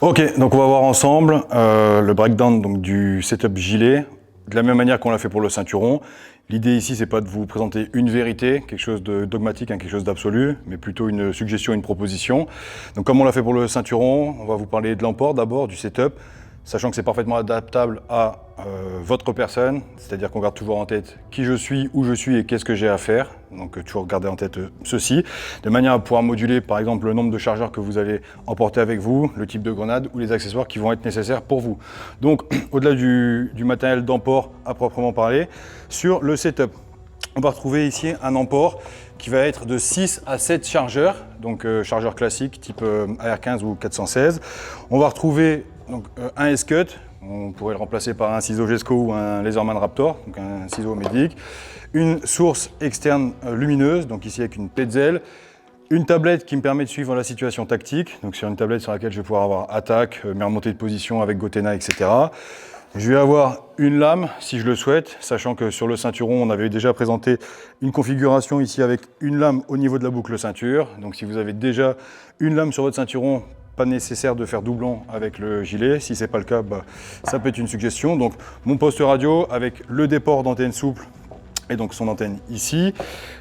Ok, donc on va voir ensemble le breakdown donc, du setup gilet, de la même manière qu'on l'a fait pour le ceinturon. L'idée ici, c'est pas de vous présenter une vérité, quelque chose de dogmatique, quelque chose d'absolu, mais plutôt une suggestion, une proposition. Donc comme on l'a fait pour le ceinturon, on va vous parler de l'emport d'abord, du setup, sachant que c'est parfaitement adaptable à votre personne, c'est-à-dire qu'on garde toujours en tête qui je suis, où je suis et qu'est-ce que j'ai à faire. Donc toujours garder en tête ceci, de manière à pouvoir moduler par exemple le nombre de chargeurs que vous allez emporter avec vous, le type de grenade ou les accessoires qui vont être nécessaires pour vous. Donc au-delà du matériel d'emport à proprement parler, sur le setup, on va retrouver ici un emport qui va être de 6 à 7 chargeurs, donc chargeur classique type AR15 ou 416. On va retrouver donc, un S-Cut, on pourrait le remplacer par un ciseau Gesco ou un Laserman Raptor, donc un ciseau médic. Une source externe lumineuse, donc ici avec une Petzl. Une tablette qui me permet de suivre la situation tactique, donc sur une tablette sur laquelle je vais pouvoir avoir attaque, mes remontées de position avec Gotenna, etc. Je vais avoir une lame si je le souhaite, sachant que sur le ceinturon, on avait déjà présenté une configuration ici avec une lame au niveau de la boucle ceinture. Donc si vous avez déjà une lame sur votre ceinturon, pas nécessaire de faire doublon avec le gilet. Si ce n'est pas le cas, ça peut être une suggestion. Donc mon poste radio avec le déport d'antenne souple et donc son antenne ici.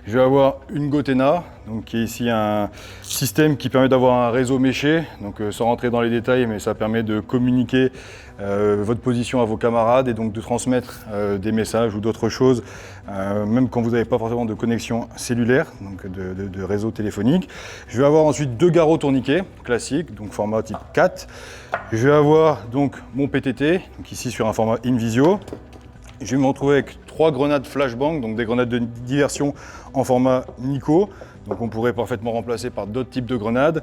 Je vais avoir une Gotenna, donc qui est ici un système qui permet d'avoir un réseau méché, donc sans rentrer dans les détails, mais ça permet de communiquer votre position à vos camarades et donc de transmettre des messages ou d'autres choses, même quand vous n'avez pas forcément de connexion cellulaire, donc de réseau téléphonique. Je vais avoir ensuite deux garrots tourniquets classiques, donc format type 4. Je vais avoir donc mon PTT, donc ici sur un format Invisio. Je vais me retrouver avec 3 grenades flashbang, donc des grenades de diversion en format Nico. Donc on pourrait parfaitement remplacer par d'autres types de grenades,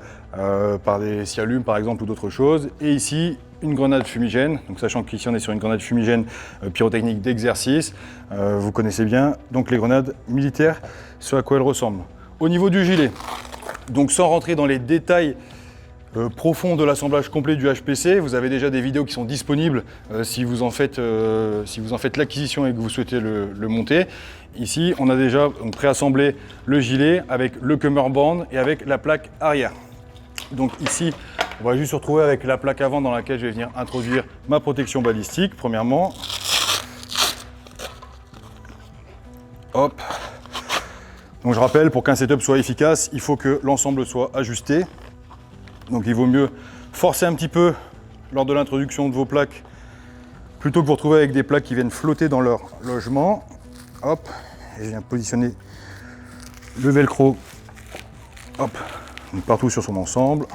par des Sialume par exemple ou d'autres choses. Et ici, une grenade fumigène, donc sachant qu'ici on est sur une grenade fumigène pyrotechnique d'exercice, vous connaissez bien donc les grenades militaires, ce à quoi elles ressemblent. Au niveau du gilet, donc sans rentrer dans les détails profond de l'assemblage complet du HPC, vous avez déjà des vidéos qui sont disponibles si vous en faites l'acquisition et que vous souhaitez le monter. Ici, on a déjà préassemblé le gilet avec le cummerbund et avec la plaque arrière. Donc ici, on va juste se retrouver avec la plaque avant dans laquelle je vais venir introduire ma protection balistique, premièrement. Hop. Donc je rappelle, pour qu'un setup soit efficace, il faut que l'ensemble soit ajusté. Donc il vaut mieux forcer un petit peu lors de l'introduction de vos plaques plutôt que vous retrouver avec des plaques qui viennent flotter dans leur logement. Hop, et je viens positionner le velcro hop, donc partout sur son ensemble.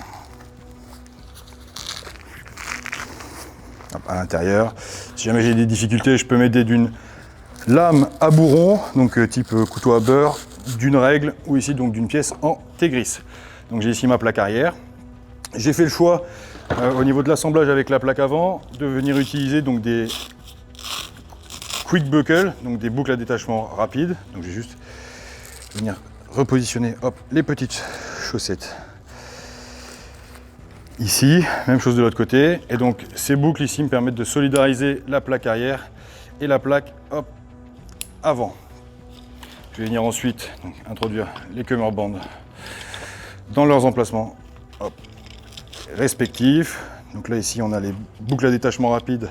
Hop, à l'intérieur. Si jamais j'ai des difficultés, je peux m'aider d'une lame à bourron, donc type couteau à beurre, d'une règle ou ici donc d'une pièce en Tegris. Donc j'ai ici ma plaque arrière. J'ai fait le choix, au niveau de l'assemblage avec la plaque avant, de venir utiliser donc des quick buckle, donc des boucles à détachement rapides. Donc je vais juste venir repositionner hop, les petites chaussettes ici, même chose de l'autre côté. Et donc ces boucles ici me permettent de solidariser la plaque arrière et la plaque hop, avant. Je vais venir ensuite donc, introduire les cummerbunds dans leurs emplacements. Hop, respectifs. Donc là ici on a les boucles à détachement rapide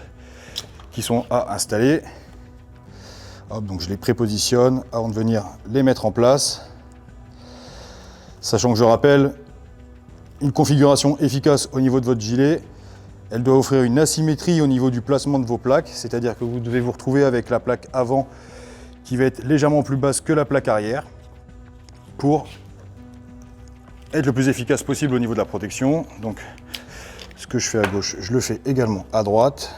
qui sont à installer. Hop, donc je les prépositionne avant de venir les mettre en place. Sachant que je rappelle, une configuration efficace au niveau de votre gilet, elle doit offrir une asymétrie au niveau du placement de vos plaques, c'est-à-dire que vous devez vous retrouver avec la plaque avant qui va être légèrement plus basse que la plaque arrière pour être le plus efficace possible au niveau de la protection. Donc ce que je fais à gauche, je le fais également à droite.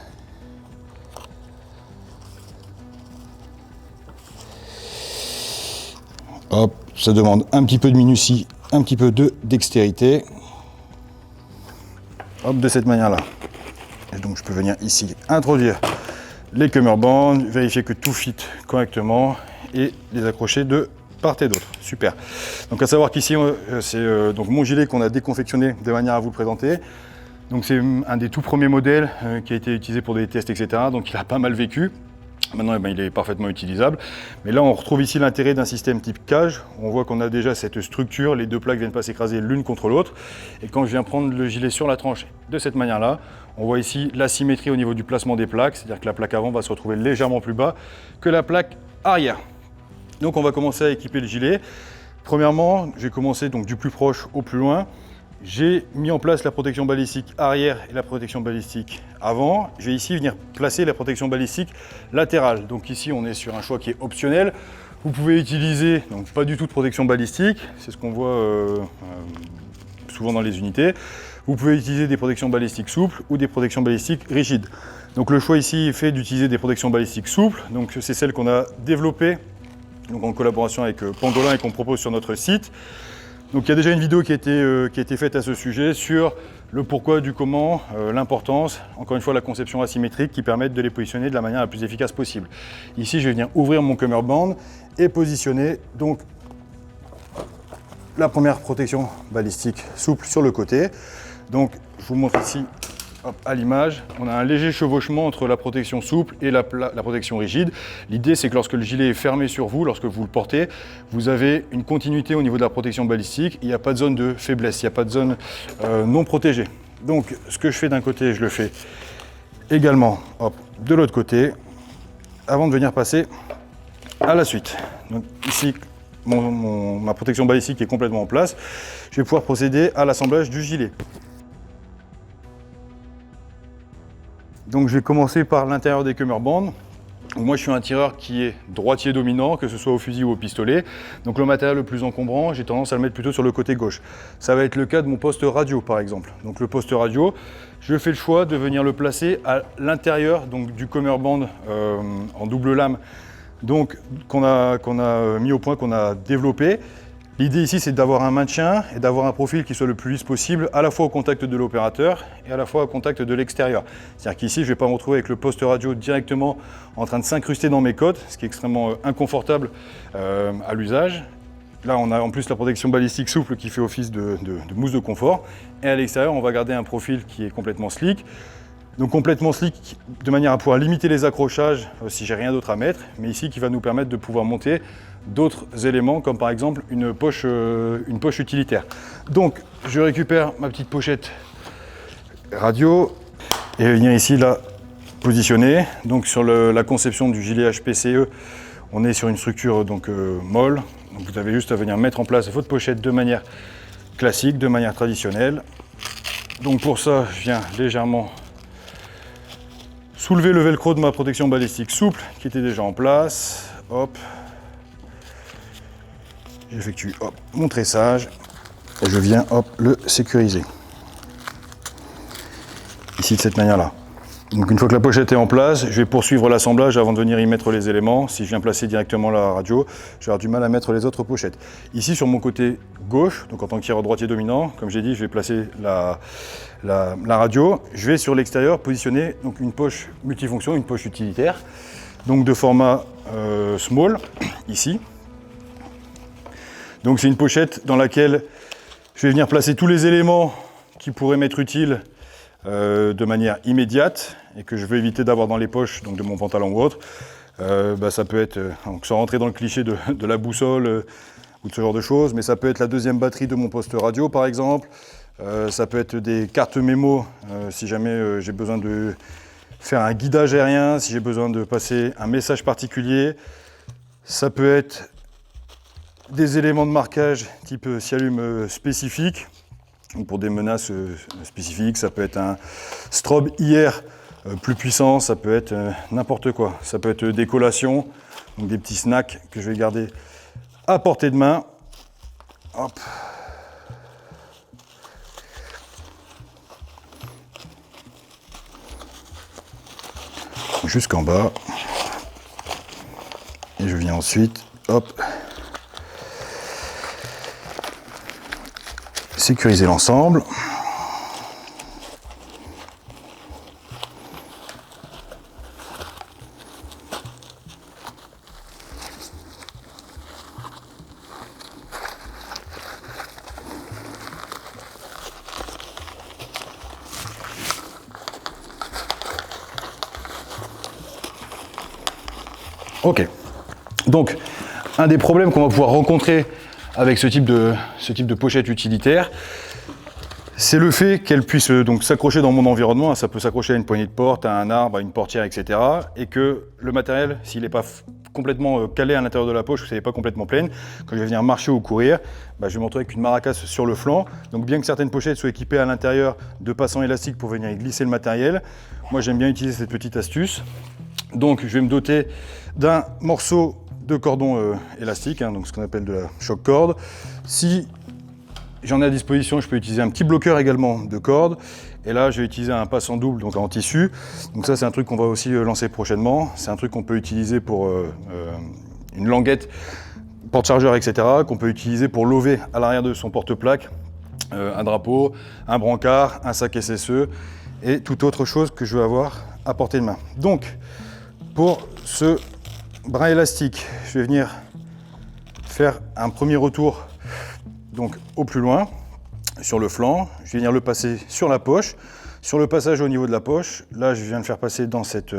Hop, ça demande un petit peu de minutie, un petit peu de dextérité. Hop, de cette manière-là. Et donc je peux venir ici introduire les cummerbunds, vérifier que tout fit correctement et les accrocher de part et d'autre. Super. Donc à savoir qu'ici c'est donc mon gilet qu'on a déconfectionné de manière à vous le présenter. Donc c'est un des tout premiers modèles qui a été utilisé pour des tests, etc. Donc il a pas mal vécu. Maintenant, eh ben, il est parfaitement utilisable. Mais là, on retrouve ici l'intérêt d'un système type cage. On voit qu'on a déjà cette structure, les deux plaques ne viennent pas s'écraser l'une contre l'autre. Et quand je viens prendre le gilet sur la tranche de cette manière-là, on voit ici la symétrie au niveau du placement des plaques, c'est-à-dire que la plaque avant va se retrouver légèrement plus bas que la plaque arrière. Donc on va commencer à équiper le gilet. Premièrement, j'ai commencé donc du plus proche au plus loin. J'ai mis en place la protection balistique arrière et la protection balistique avant. Je vais ici venir placer la protection balistique latérale. Donc ici, on est sur un choix qui est optionnel. Vous pouvez utiliser donc pas du tout de protection balistique, c'est ce qu'on voit souvent dans les unités. Vous pouvez utiliser des protections balistiques souples ou des protections balistiques rigides. Donc le choix ici est fait d'utiliser des protections balistiques souples. Donc c'est celle qu'on a développée donc en collaboration avec Pangolin et qu'on propose sur notre site. Donc il y a déjà une vidéo qui a été faite à ce sujet sur le pourquoi du comment, l'importance, encore une fois la conception asymétrique qui permettent de les positionner de la manière la plus efficace possible. Ici je vais venir ouvrir mon cummerbund et positionner donc la première protection balistique souple sur le côté. Donc je vous montre ici hop, à l'image, on a un léger chevauchement entre la protection souple et la protection rigide. L'idée, c'est que lorsque le gilet est fermé sur vous, lorsque vous le portez, vous avez une continuité au niveau de la protection balistique. Il n'y a pas de zone de faiblesse, il n'y a pas de zone non protégée. Donc, ce que je fais d'un côté, je le fais également hop, de l'autre côté, avant de venir passer à la suite. Donc, ici, ma protection balistique est complètement en place. Je vais pouvoir procéder à l'assemblage du gilet. Donc je vais commencer par l'intérieur des cummerbunds. Moi je suis un tireur qui est droitier dominant, que ce soit au fusil ou au pistolet. Donc le matériel le plus encombrant, j'ai tendance à le mettre plutôt sur le côté gauche. Ça va être le cas de mon poste radio par exemple. Donc le poste radio, je fais le choix de venir le placer à l'intérieur du cummerbund en double lame donc qu'on a mis au point, qu'on a développé. L'idée ici, c'est d'avoir un maintien et d'avoir un profil qui soit le plus lisse possible, à la fois au contact de l'opérateur et à la fois au contact de l'extérieur. C'est-à-dire qu'ici, je ne vais pas me retrouver avec le poste radio directement en train de s'incruster dans mes côtes, ce qui est extrêmement inconfortable à l'usage. Là, on a en plus la protection balistique souple qui fait office de mousse de confort. Et à l'extérieur, on va garder un profil qui est complètement slick. Donc complètement slick de manière à pouvoir limiter les accrochages si j'ai rien d'autre à mettre, mais ici qui va nous permettre de pouvoir monter d'autres éléments comme par exemple une poche utilitaire. Donc je récupère ma petite pochette radio et venir ici la positionner. Donc sur la conception du gilet HPCE, on est sur une structure donc molle. Donc vous avez juste à venir mettre en place votre pochette de manière classique, de manière traditionnelle. Donc pour ça, je viens légèrement soulever le velcro de ma protection balistique souple qui était déjà en place. Hop. J'effectue mon tressage et je viens le sécuriser. Ici de cette manière-là. Donc une fois que la pochette est en place, je vais poursuivre l'assemblage avant de venir y mettre les éléments. Si je viens placer directement la radio, je vais avoir du mal à mettre les autres pochettes. Ici sur mon côté gauche, donc en tant que tireur droitier dominant, comme j'ai dit, je vais placer la radio. Je vais sur l'extérieur positionner donc une poche multifonction, une poche utilitaire, donc de format small, ici. Donc c'est une pochette dans laquelle je vais venir placer tous les éléments qui pourraient m'être utiles de manière immédiate et que je veux éviter d'avoir dans les poches donc de mon pantalon ou autre. Ça peut être, donc sans rentrer dans le cliché de la boussole ou de ce genre de choses, mais ça peut être la deuxième batterie de mon poste radio par exemple. Ça peut être des cartes mémo si jamais j'ai besoin de faire un guidage aérien, si j'ai besoin de passer un message particulier. Ça peut être des éléments de marquage type Sialume spécifique. Pour des menaces spécifiques, ça peut être un strobe IR plus puissant, ça peut être n'importe quoi. Ça peut être des collations, donc des petits snacks que je vais garder à portée de main. Hop. Jusqu'en bas. Et je viens ensuite, hop, sécuriser l'ensemble. Ok. Donc, un des problèmes qu'on va pouvoir rencontrer avec ce type de pochette utilitaire, c'est le fait qu'elle puisse donc s'accrocher dans mon environnement. Ça peut s'accrocher à une poignée de porte, à un arbre, à une portière, etc. Et que le matériel, s'il n'est pas complètement calé à l'intérieur de la poche, ou si elle n'est pas complètement pleine, quand je vais venir marcher ou courir, je vais me retrouver avec une maracasse sur le flanc. Donc bien que certaines pochettes soient équipées à l'intérieur de passants élastiques pour venir glisser le matériel, moi j'aime bien utiliser cette petite astuce. Donc je vais me doter d'un morceau de cordon élastique, donc ce qu'on appelle de la choc corde. Si j'en ai à disposition, je peux utiliser un petit bloqueur également de corde. Et là, je vais utiliser un passant double, donc en tissu. Donc ça, c'est un truc qu'on va aussi lancer prochainement. C'est un truc qu'on peut utiliser pour une languette, porte-chargeur, etc. Qu'on peut utiliser pour lever à l'arrière de son porte-plaque un drapeau, un brancard, un sac SSE et toute autre chose que je vais avoir à portée de main. Donc, pour ce brin élastique, je vais venir faire un premier retour donc au plus loin sur le flanc. Je vais venir le passer sur la poche. Sur le passage au niveau de la poche, là je viens de faire passer dans cette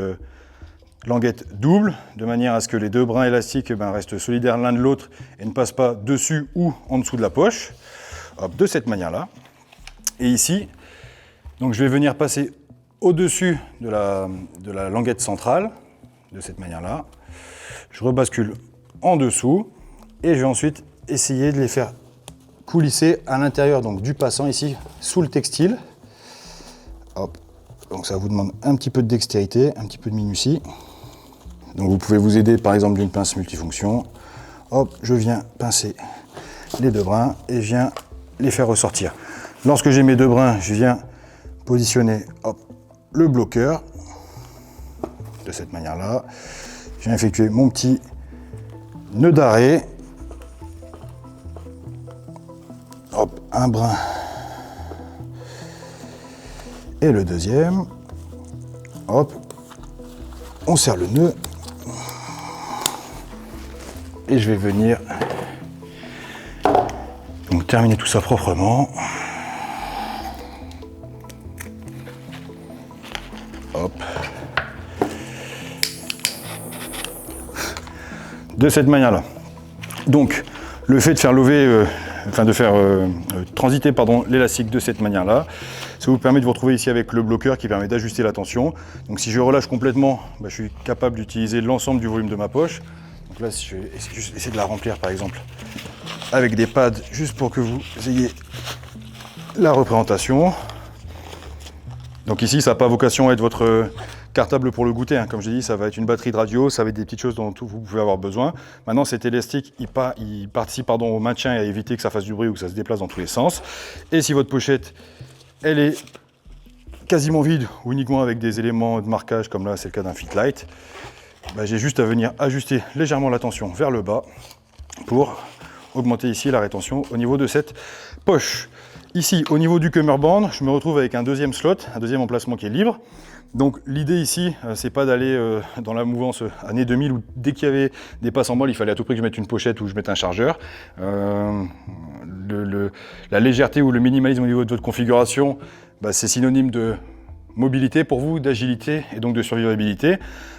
languette double de manière à ce que les deux brins élastiques restent solidaires l'un de l'autre et ne passent pas dessus ou en dessous de la poche. Hop, de cette manière là. Et ici, donc je vais venir passer au-dessus de la languette centrale de cette manière là. Je rebascule en dessous et je vais ensuite essayer de les faire coulisser à l'intérieur donc du passant ici sous le textile. Hop. Donc ça vous demande un petit peu de dextérité, un petit peu de minutie. Donc vous pouvez vous aider par exemple d'une pince multifonction. Hop, je viens pincer les deux brins et je viens les faire ressortir. Lorsque j'ai mes deux brins, je viens positionner le bloqueur de cette manière là. Je viens effectuer mon petit nœud d'arrêt. Hop, un brin et le deuxième. Hop, on serre le nœud et je vais venir donc terminer tout ça proprement. Hop. De cette manière-là. Donc, le fait de faire lever, transiter l'élastique de cette manière-là, ça vous permet de vous retrouver ici avec le bloqueur qui permet d'ajuster la tension. Donc si je relâche complètement, je suis capable d'utiliser l'ensemble du volume de ma poche. Donc là, je vais essayer de la remplir par exemple avec des pads, juste pour que vous ayez la représentation. Donc ici, ça n'a pas vocation à être votre cartable pour le goûter, Comme j'ai dit, ça va être une batterie de radio, ça va être des petites choses dont vous pouvez avoir besoin. Maintenant, cet élastique, il participe au maintien et à éviter que ça fasse du bruit ou que ça se déplace dans tous les sens. Et si votre pochette, elle est quasiment vide ou uniquement avec des éléments de marquage, comme là, c'est le cas d'un Fitlight, j'ai juste à venir ajuster légèrement la tension vers le bas pour augmenter ici la rétention au niveau de cette poche. Ici, au niveau du cummerbund, je me retrouve avec un deuxième slot, un deuxième emplacement qui est libre. Donc l'idée ici, c'est pas d'aller dans la mouvance année 2000 où dès qu'il y avait des passes en molle, il fallait à tout prix que je mette une pochette ou je mette un chargeur. La légèreté ou le minimalisme au niveau de votre configuration, c'est synonyme de mobilité pour vous, d'agilité et donc de survivabilité.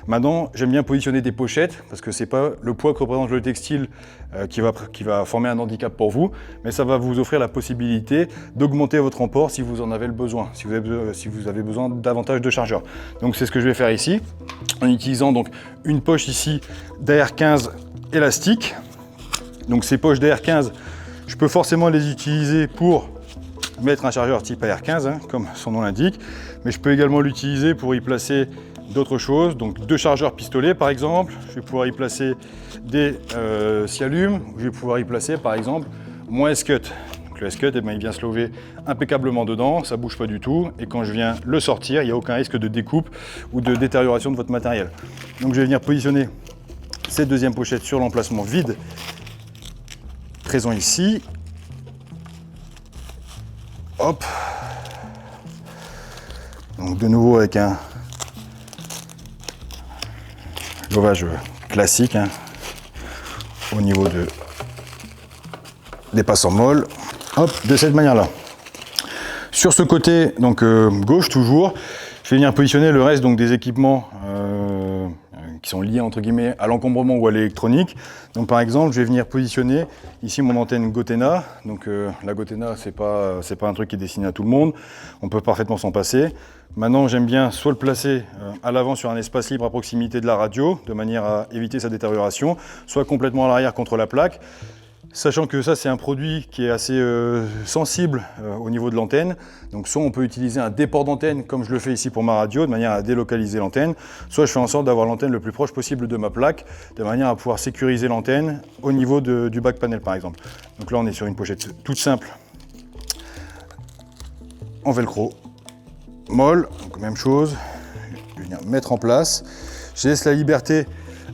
Maintenant, j'aime bien positionner des pochettes parce que c'est pas le poids que représente le textile qui va former un handicap pour vous, mais ça va vous offrir la possibilité d'augmenter votre emport si vous en avez le besoin, si vous avez besoin davantage de chargeurs. Donc c'est ce que je vais faire ici, en utilisant donc une poche ici d'AR15 élastique. Donc ces poches d'AR15, je peux forcément les utiliser pour mettre un chargeur type AR15, comme son nom l'indique, mais je peux également l'utiliser pour y placer d'autres choses, donc deux chargeurs pistolets par exemple, je vais pouvoir y placer des Cialume, je vais pouvoir y placer par exemple mon S-Cut. Donc le S-Cut, il vient se lever impeccablement dedans, ça ne bouge pas du tout, et quand je viens le sortir, il n'y a aucun risque de découpe ou de détérioration de votre matériel. Donc je vais venir positionner cette deuxième pochette sur l'emplacement vide présent ici. Hop. Donc de nouveau avec un levage classique au niveau des passants molles. Hop, de cette manière-là. Sur ce côté, donc gauche toujours, je vais venir positionner le reste donc des équipements qui sont liées entre guillemets à l'encombrement ou à l'électronique. Donc par exemple, je vais venir positionner ici mon antenne Gotena. Donc la Gotena, c'est pas un truc qui est destiné à tout le monde. On peut parfaitement s'en passer. Maintenant, j'aime bien soit le placer à l'avant sur un espace libre à proximité de la radio, de manière à éviter sa détérioration, soit complètement à l'arrière contre la plaque. Sachant que ça, c'est un produit qui est assez sensible au niveau de l'antenne. Donc soit on peut utiliser un déport d'antenne, comme je le fais ici pour ma radio, de manière à délocaliser l'antenne, soit je fais en sorte d'avoir l'antenne le plus proche possible de ma plaque, de manière à pouvoir sécuriser l'antenne au niveau du back panel par exemple. Donc là, on est sur une pochette toute simple, en velcro, molle, donc même chose. Je vais venir mettre en place. Je laisse la liberté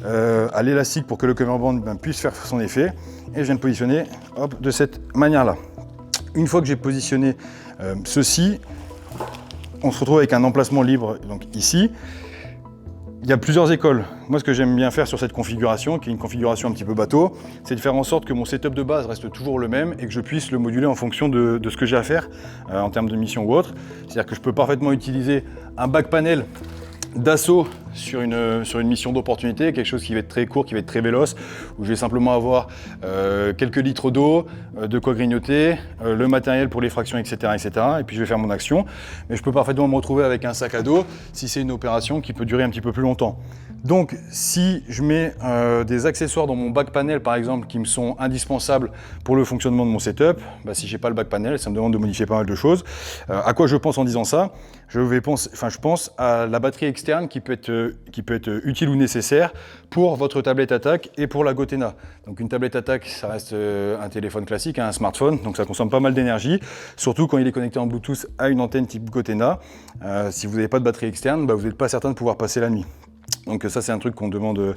à l'élastique pour que le cummerbund puisse faire son effet. Et je viens de positionner de cette manière-là. Une fois que j'ai positionné ceci, on se retrouve avec un emplacement libre donc ici. Il y a plusieurs écoles. Moi, ce que j'aime bien faire sur cette configuration, qui est une configuration un petit peu bateau, c'est de faire en sorte que mon setup de base reste toujours le même et que je puisse le moduler en fonction de ce que j'ai à faire en termes de mission ou autre. C'est-à-dire que je peux parfaitement utiliser un back panel d'assaut sur une mission d'opportunité, quelque chose qui va être très court, qui va être très véloce, où je vais simplement avoir quelques litres d'eau, de quoi grignoter, le matériel pour les fractions, etc., etc. Et puis je vais faire mon action. Mais je peux parfaitement me retrouver avec un sac à dos si c'est une opération qui peut durer un petit peu plus longtemps. Donc si je mets des accessoires dans mon back panel par exemple qui me sont indispensables pour le fonctionnement de mon setup, si j'ai pas le back panel, ça me demande de modifier pas mal de choses. À quoi je pense en disant ça? Je pense à la batterie externe qui peut être utile ou nécessaire pour votre tablette attaque et pour la Gotena. Donc une tablette attaque, ça reste un téléphone classique, un smartphone, donc ça consomme pas mal d'énergie, surtout quand il est connecté en Bluetooth à une antenne type Gotena. Si vous n'avez pas de batterie externe, vous n'êtes pas certain de pouvoir passer la nuit. Donc ça c'est un truc qu'on demande,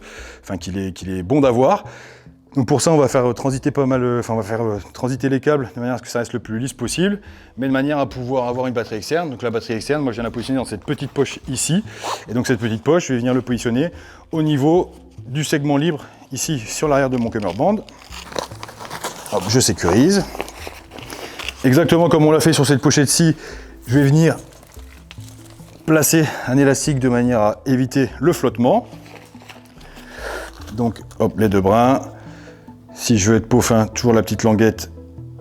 qu'il est bon d'avoir. Donc pour ça on va faire transiter transiter les câbles de manière à ce que ça reste le plus lisse possible, mais de manière à pouvoir avoir une batterie externe. Donc la batterie externe, moi je viens la positionner dans cette petite poche ici, et donc cette petite poche, je vais venir le positionner au niveau du segment libre ici sur l'arrière de mon cummerbund. Hop, je sécurise. Exactement comme on l'a fait sur cette pochette-ci, je vais venir placer un élastique de manière à éviter le flottement. Donc hop, les deux brins. Si je veux être peau fin, toujours la petite languette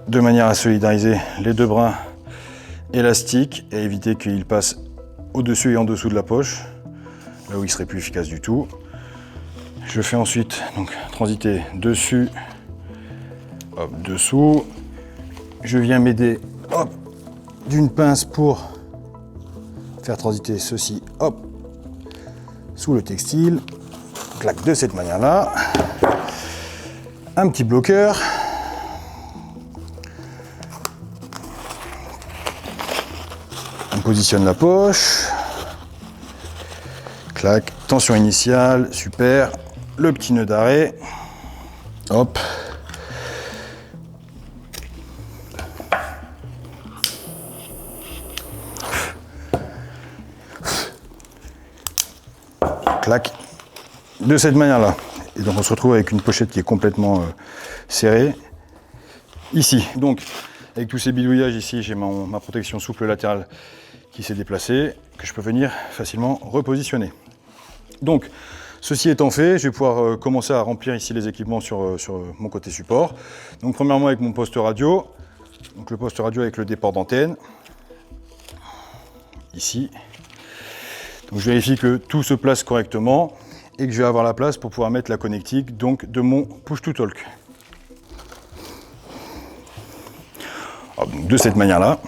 de manière à solidariser les deux brins élastiques et éviter qu'il passe au-dessus et en dessous de la poche, là où il serait plus efficace du tout. Je fais ensuite donc transiter dessus, hop, dessous. Je viens m'aider d'une pince pour faire transiter ceci sous le textile. Clac de cette manière-là. Un petit bloqueur. On positionne la poche. Clac, tension initiale, super. Le petit nœud d'arrêt. Hop. Clac. De cette manière-là. Et donc on se retrouve avec une pochette qui est complètement serrée. Ici, donc, avec tous ces bidouillages ici, j'ai ma protection souple latérale qui s'est déplacée, que je peux venir facilement repositionner. Donc, ceci étant fait, je vais pouvoir commencer à remplir ici les équipements sur mon côté support. Donc premièrement avec mon poste radio, donc le poste radio avec le déport d'antenne, ici. Donc je vérifie que tout se place correctement et que je vais avoir la place pour pouvoir mettre la connectique donc de mon push-to-talk. De cette manière-là.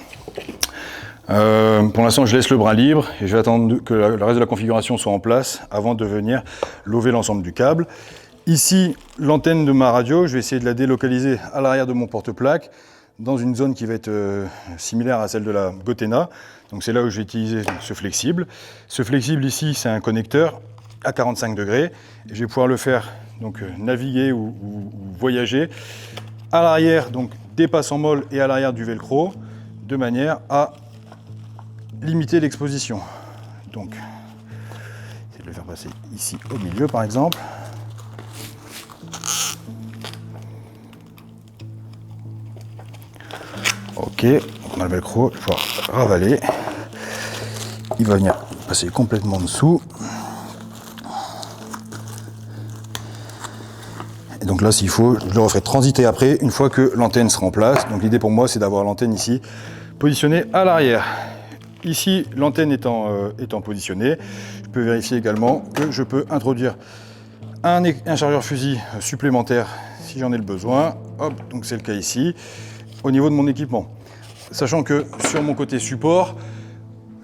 Pour l'instant, je laisse le bras libre et je vais attendre que le reste de la configuration soit en place avant de venir lever l'ensemble du câble. Ici, l'antenne de ma radio, je vais essayer de la délocaliser à l'arrière de mon porte-plaque dans une zone qui va être similaire à celle de la Gotena. Donc c'est là où je vais utiliser ce flexible. Ce flexible ici, c'est un connecteur à 45 degrés. Et je vais pouvoir le faire donc naviguer ou voyager à l'arrière donc des passes en molle et à l'arrière du velcro de manière à limiter l'exposition. Donc, je vais le faire passer ici au milieu par exemple. Ok, on a le velcro, il faut ravaler. Il va venir passer complètement en dessous. Donc là, s'il faut, je le referai transiter après, une fois que l'antenne sera en place. Donc l'idée pour moi, c'est d'avoir l'antenne ici, positionnée à l'arrière. Ici, l'antenne étant positionnée, je peux vérifier également que je peux introduire un chargeur fusil supplémentaire si j'en ai le besoin. Hop, donc c'est le cas ici, au niveau de mon équipement. Sachant que sur mon côté support,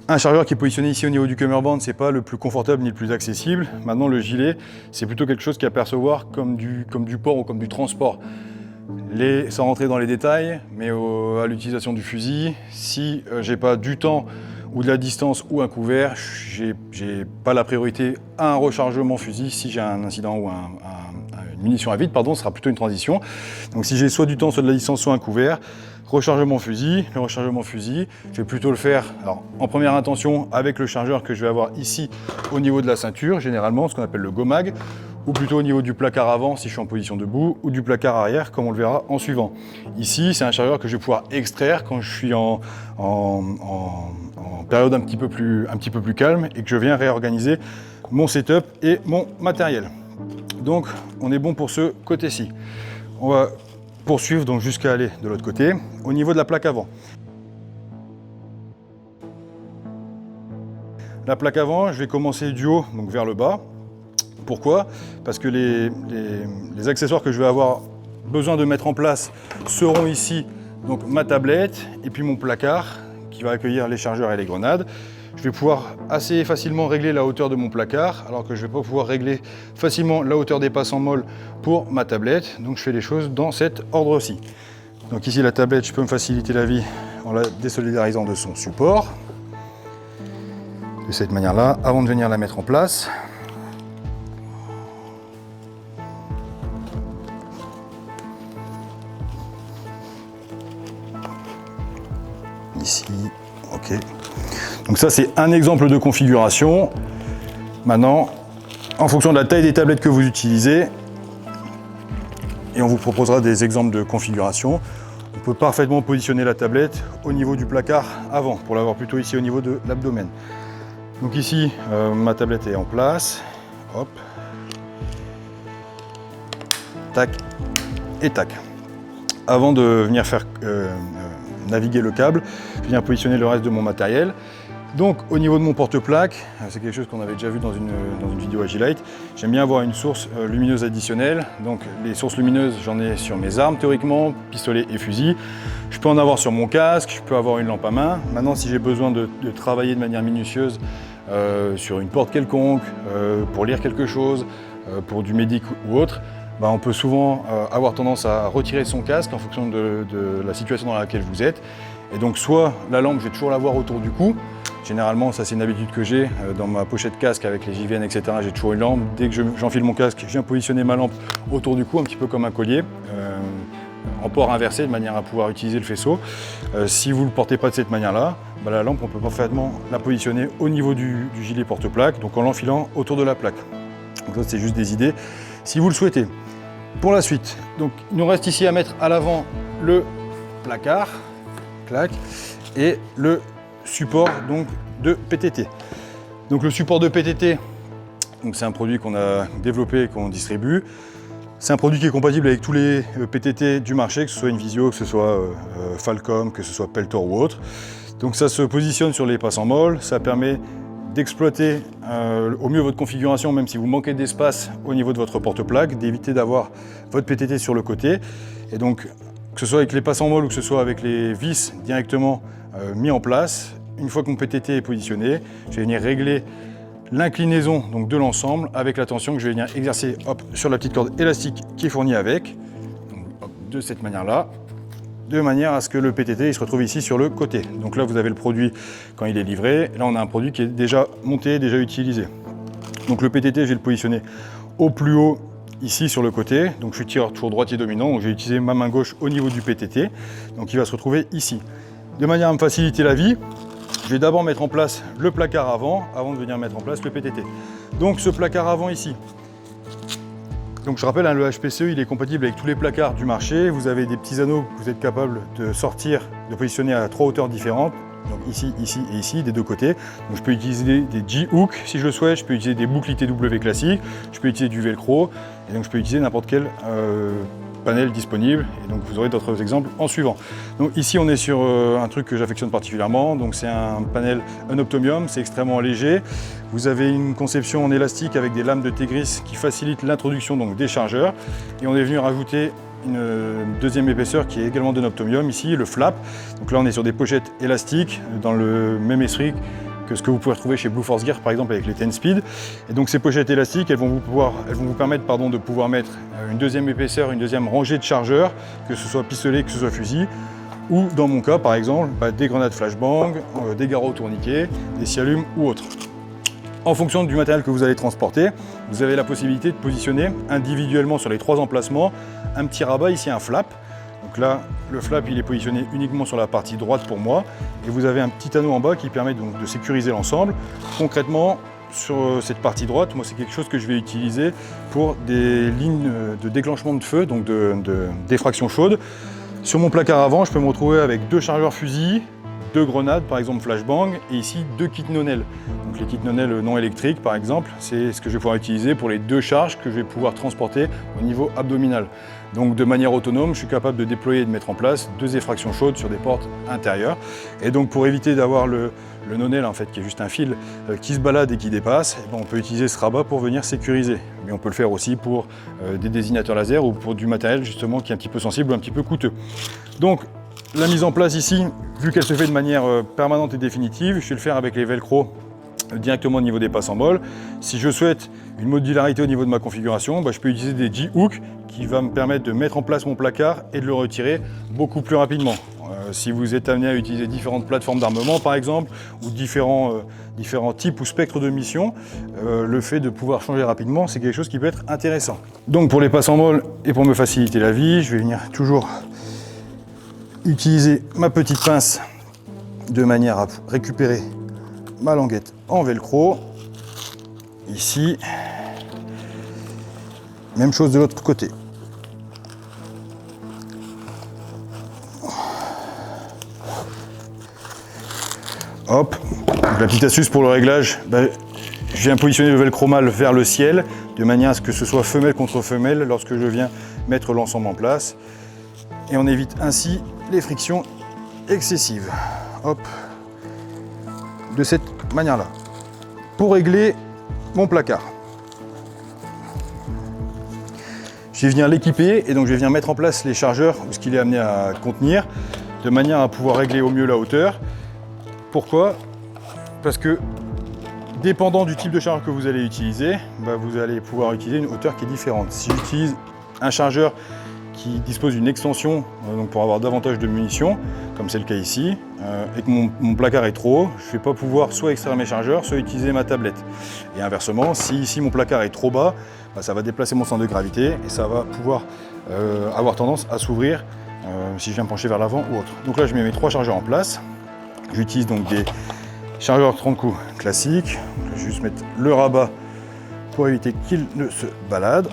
un chargeur qui est positionné ici au niveau du cummerbund, c'est pas le plus confortable ni le plus accessible. Maintenant, le gilet, c'est plutôt quelque chose qui est à percevoir comme du port ou comme du transport. Sans rentrer dans les détails, mais à l'utilisation du fusil, si j'ai pas du temps ou de la distance ou un couvert, j'ai pas la priorité à un rechargement fusil. Si j'ai un incident ou une munition à vide, pardon, ce sera plutôt une transition. Donc si j'ai soit du temps, soit de la distance, soit un couvert, rechargement fusil. Le rechargement fusil, je vais plutôt le faire en première intention avec le chargeur que je vais avoir ici au niveau de la ceinture, généralement ce qu'on appelle le GoMag, ou plutôt au niveau du placard avant si je suis en position debout, ou du placard arrière comme on le verra en suivant. Ici, c'est un chargeur que je vais pouvoir extraire quand je suis en période un petit peu plus calme et que je viens réorganiser mon setup et mon matériel. Donc, on est bon pour ce côté-ci. On va poursuivre donc jusqu'à aller de l'autre côté, au niveau de la plaque avant. La plaque avant, je vais commencer du haut, donc vers le bas. Pourquoi? Parce que les accessoires que je vais avoir besoin de mettre en place seront ici, donc ma tablette et puis mon placard qui va accueillir les chargeurs et les grenades. Je vais pouvoir assez facilement régler la hauteur de mon placard, alors que je ne vais pas pouvoir régler facilement la hauteur des passants molles pour ma tablette. Donc je fais les choses dans cet ordre-ci. Donc ici la tablette, je peux me faciliter la vie en la désolidarisant de son support. De cette manière-là, avant de venir la mettre en place. Ici, ok. Donc ça, c'est un exemple de configuration. Maintenant, en fonction de la taille des tablettes que vous utilisez, et on vous proposera des exemples de configuration, on peut parfaitement positionner la tablette au niveau du placard avant, pour l'avoir plutôt ici au niveau de l'abdomen. Donc ici, ma tablette est en place. Hop. Tac et tac. Avant de venir faire naviguer le câble, je viens positionner le reste de mon matériel. Donc au niveau de mon porte-plaque, c'est quelque chose qu'on avait déjà vu dans une vidéo Agilite, j'aime bien avoir une source lumineuse additionnelle. Donc les sources lumineuses, j'en ai sur mes armes théoriquement, pistolet et fusil. Je peux en avoir sur mon casque, je peux avoir une lampe à main. Maintenant, si j'ai besoin de travailler de manière minutieuse sur une porte quelconque, pour lire quelque chose, pour du médic ou autre, on peut souvent avoir tendance à retirer son casque en fonction de la situation dans laquelle vous êtes. Et donc soit la lampe, je vais toujours l'avoir autour du cou. Généralement, ça c'est une habitude que j'ai dans ma pochette casque avec les JVN, etc. J'ai toujours une lampe. Dès que j'enfile mon casque, je viens positionner ma lampe autour du cou, un petit peu comme un collier, en port inversé, de manière à pouvoir utiliser le faisceau. Si vous ne le portez pas de cette manière-là, la lampe, on peut parfaitement la positionner au niveau du gilet porte-plaque, donc en l'enfilant autour de la plaque. Donc ça, c'est juste des idées, si vous le souhaitez. Pour la suite, donc il nous reste ici à mettre à l'avant le placard, clac, et le support donc de PTT. Donc le support de PTT, c'est un produit qu'on a développé et qu'on distribue. C'est un produit qui est compatible avec tous les PTT du marché, que ce soit Invisio, que ce soit Falcom, que ce soit Peltor ou autre. Donc ça se positionne sur les passants molles, ça permet d'exploiter au mieux votre configuration, même si vous manquez d'espace au niveau de votre porte-plaque, d'éviter d'avoir votre PTT sur le côté. Et donc, que ce soit avec les passants molles ou que ce soit avec les vis directement mis en place, une fois que mon PTT est positionné, je vais venir régler l'inclinaison de l'ensemble avec la tension que je vais venir exercer sur la petite corde élastique qui est fournie avec, donc, de cette manière-là, de manière à ce que le PTT il se retrouve ici sur le côté. Donc là, vous avez le produit quand il est livré. Là, on a un produit qui est déjà monté, déjà utilisé. Donc le PTT, je vais le positionner au plus haut ici sur le côté. Donc je suis tireur toujours droitier dominant. Donc je vais utiliser ma main gauche au niveau du PTT. Donc il va se retrouver ici. De manière à me faciliter la vie, je vais d'abord mettre en place le placard avant de venir mettre en place le PTT. Donc ce placard avant ici. Donc je rappelle, le HPCE, il est compatible avec tous les placards du marché. Vous avez des petits anneaux que vous êtes capable de sortir, de positionner à 3 hauteurs différentes. donc ici, ici et ici, des deux côtés. Donc je peux utiliser des G-hooks si je le souhaite, je peux utiliser des boucles ITW classiques, je peux utiliser du velcro, et donc je peux utiliser n'importe quel panel disponible, et donc vous aurez d'autres exemples en suivant. Donc ici on est sur un truc que j'affectionne particulièrement, donc c'est un panel Unoptomium, c'est extrêmement léger. Vous avez une conception en élastique avec des lames de Tegris qui facilitent l'introduction donc des chargeurs, et on est venu rajouter une deuxième épaisseur qui est également d'Unoptomium, ici le flap. Donc là on est sur des pochettes élastiques dans le même esprit que ce que vous pouvez retrouver chez Blue Force Gear par exemple avec les 10 Speed. Et donc ces pochettes élastiques, elles vont vous permettre de pouvoir mettre une deuxième épaisseur, une deuxième rangée de chargeurs, que ce soit pistolet, que ce soit fusil, ou dans mon cas par exemple, des grenades flashbang, des garrots tourniquets, des scialumes ou autres. En fonction du matériel que vous allez transporter, vous avez la possibilité de positionner individuellement sur les 3 emplacements un petit rabat, ici un flap. Donc là, le flap il est positionné uniquement sur la partie droite pour moi, et vous avez un petit anneau en bas qui permet donc de sécuriser l'ensemble. Concrètement, sur cette partie droite, moi c'est quelque chose que je vais utiliser pour des lignes de déclenchement de feu, donc de d'effraction chaude. Sur mon placard avant, je peux me retrouver avec 2 chargeurs fusil, 2 grenades par exemple flashbang, et ici 2 kits nonel. Donc les kits nonel non électriques par exemple, c'est ce que je vais pouvoir utiliser pour les 2 charges que je vais pouvoir transporter au niveau abdominal. Donc de manière autonome, je suis capable de déployer et de mettre en place 2 effractions chaudes sur des portes intérieures. Et donc pour éviter d'avoir le nonel en fait, qui est juste un fil qui se balade et qui dépasse, et ben, on peut utiliser ce rabat pour venir sécuriser. Mais on peut le faire aussi pour des désignateurs laser ou pour du matériel justement qui est un petit peu sensible ou un petit peu coûteux. Donc la mise en place ici, vu qu'elle se fait de manière permanente et définitive, je vais le faire avec les velcro directement au niveau des passes en bol. Si je souhaite une modularité au niveau de ma configuration, je peux utiliser des G-hooks qui va me permettre de mettre en place mon placard et de le retirer beaucoup plus rapidement. Si vous êtes amené à utiliser différentes plateformes d'armement par exemple, ou différents types ou spectres de mission, le fait de pouvoir changer rapidement, c'est quelque chose qui peut être intéressant. Donc pour les passes en bol et pour me faciliter la vie, je vais venir toujours utiliser ma petite pince de manière à récupérer ma languette en velcro. Ici, même chose de l'autre côté. Hop, donc la petite astuce pour le réglage, je viens positionner le velcro mâle vers le ciel, de manière à ce que ce soit femelle contre femelle lorsque je viens mettre l'ensemble en place. Et on évite ainsi les frictions excessives. Hop, de cette manière-là. Pour régler mon placard, je vais venir l'équiper et donc je vais venir mettre en place les chargeurs ou ce qu'il est amené à contenir, de manière à pouvoir régler au mieux la hauteur. Pourquoi? Parce que dépendant du type de chargeur que vous allez utiliser, vous allez pouvoir utiliser une hauteur qui est différente. Si j'utilise un chargeur qui dispose d'une extension donc pour avoir davantage de munitions, comme c'est le cas ici, et que mon placard est trop haut, je ne vais pas pouvoir soit extraire mes chargeurs, soit utiliser ma tablette. Et inversement, si ici mon placard est trop bas, ça va déplacer mon centre de gravité et ça va pouvoir avoir tendance à s'ouvrir si je viens pencher vers l'avant ou autre. Donc là je mets mes 3 chargeurs en place. J'utilise donc des chargeurs 30 coups classiques. Je vais juste mettre le rabat pour éviter qu'il ne se balade.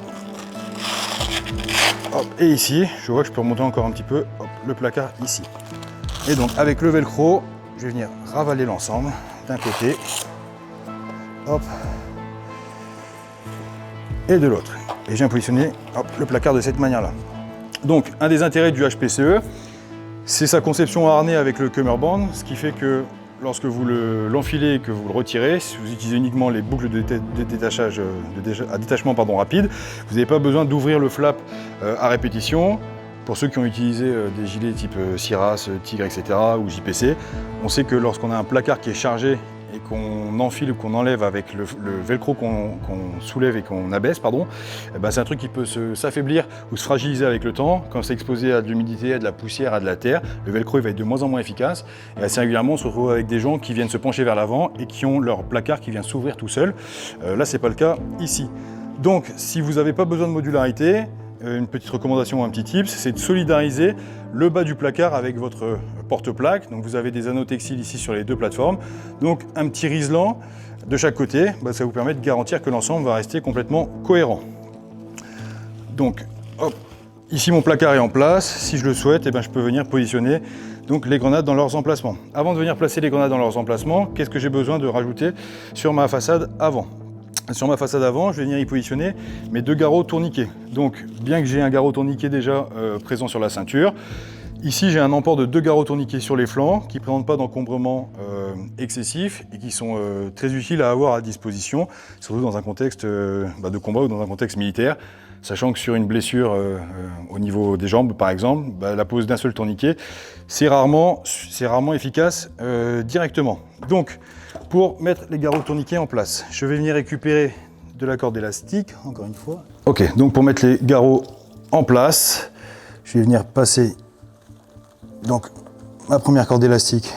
Hop, et ici, je vois que je peux remonter encore un petit peu le placard ici. Et donc avec le velcro, je vais venir ravaler l'ensemble d'un côté, hop, et de l'autre. Et je viens positionner le placard de cette manière-là. Donc un des intérêts du HPCE, c'est sa conception à harnais avec le cummerbund, ce qui fait que lorsque vous l'enfilez et que vous le retirez, si vous utilisez uniquement les boucles de détachement rapide, vous n'avez pas besoin d'ouvrir le flap à répétition. Pour ceux qui ont utilisé des gilets type Siras, Tigre, etc. ou JPC, on sait que lorsqu'on a un placard qui est chargé et qu'on enfile ou qu'on enlève avec le velcro qu'on soulève et qu'on abaisse, c'est un truc qui peut s'affaiblir ou se fragiliser avec le temps. Quand c'est exposé à de l'humidité, à de la poussière, à de la terre, le velcro il va être de moins en moins efficace. Et assez régulièrement, on se retrouve avec des gens qui viennent se pencher vers l'avant et qui ont leur placard qui vient s'ouvrir tout seul. Là, c'est pas le cas ici. Donc, si vous n'avez pas besoin de modularité, une petite recommandation ou un petit tips, c'est de solidariser le bas du placard avec votre porte-plaque. Donc vous avez des anneaux textiles ici sur les 2 plateformes. Donc un petit riselant de chaque côté, ça vous permet de garantir que l'ensemble va rester complètement cohérent. Donc hop, ici mon placard est en place. Si je le souhaite, je peux venir positionner donc les grenades dans leurs emplacements. Avant de venir placer les grenades dans leurs emplacements, qu'est-ce que j'ai besoin de rajouter sur ma façade avant? Sur ma façade avant, je vais venir y positionner mes 2 garrots tourniquets. Donc, bien que j'ai un garrot tourniquet déjà présent sur la ceinture, ici j'ai un emport de 2 garrots tourniquets sur les flancs qui ne présentent pas d'encombrement excessif et qui sont très utiles à avoir à disposition, surtout dans un contexte de combat ou dans un contexte militaire. Sachant que sur une blessure au niveau des jambes, par exemple, la pose d'un seul tourniquet, c'est rarement efficace directement. Donc, pour mettre les garrots tourniquets en place, je vais venir récupérer de la corde élastique, encore une fois. Ok, donc pour mettre les garrots en place, je vais venir passer donc ma première corde élastique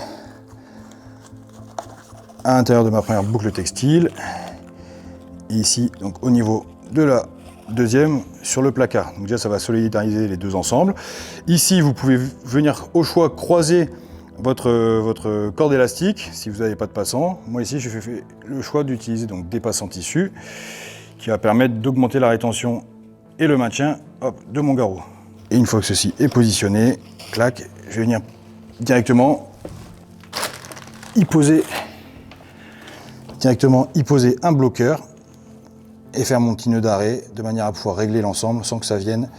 à l'intérieur de ma première boucle textile. Et ici, donc au niveau de la deuxième sur le placard. Donc déjà, ça va solidariser les deux ensemble. Ici, vous pouvez venir au choix croiser votre corde élastique si vous n'avez pas de passant. Moi ici, je fais le choix d'utiliser donc des passants tissus qui va permettre d'augmenter la rétention et le maintien de mon garrot. Et une fois que ceci est positionné, clac, je vais venir directement y poser un bloqueur et faire mon petit nœud d'arrêt de manière à pouvoir régler l'ensemble sans que ça vienne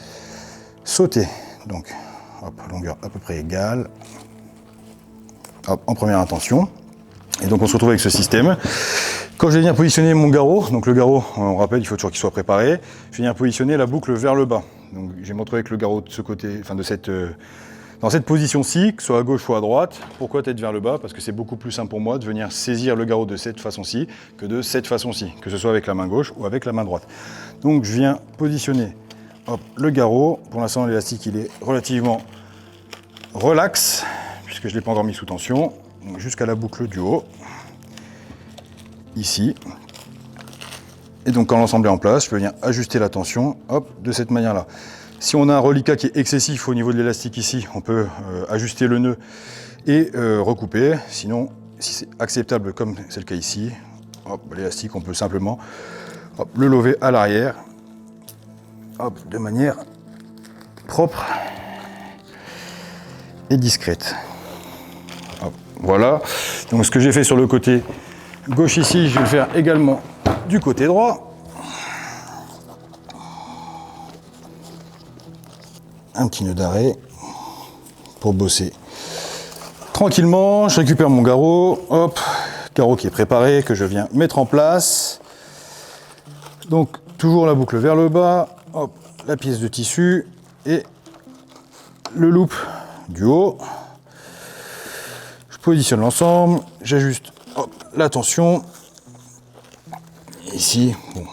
sauter. Donc, hop, longueur à peu près égale. Hop, en première intention. Et donc on se retrouve avec ce système. Quand je vais venir positionner mon garrot, donc le garrot, on rappelle, il faut toujours qu'il soit préparé, je vais venir positionner la boucle vers le bas. Donc je vais me retrouver avec le garrot de ce côté, enfin dans cette position-ci, que ce soit à gauche ou à droite. Pourquoi tête vers le bas? Parce que c'est beaucoup plus simple pour moi de venir saisir le garrot de cette façon-ci que de cette façon-ci, que ce soit avec la main gauche ou avec la main droite. Donc je viens positionner le garrot. Pour l'instant, l'élastique il est relativement relax, puisque je ne l'ai pas encore mis sous tension, jusqu'à la boucle du haut, ici. Et donc quand l'ensemble est en place, je peux venir ajuster la tension, de cette manière-là. Si on a un reliquat qui est excessif au niveau de l'élastique ici, on peut ajuster le nœud et recouper. Sinon, si c'est acceptable comme c'est le cas ici, l'élastique, on peut simplement le lever à l'arrière, de manière propre et discrète. Voilà, donc ce que j'ai fait sur le côté gauche ici, je vais le faire également du côté droit. Un petit nœud d'arrêt pour bosser tranquillement. Je récupère mon garrot, garrot qui est préparé, que je viens mettre en place. Donc toujours la boucle vers le bas, la pièce de tissu et le loop du haut. Je positionne l'ensemble, j'ajuste la tension. Ici, bon,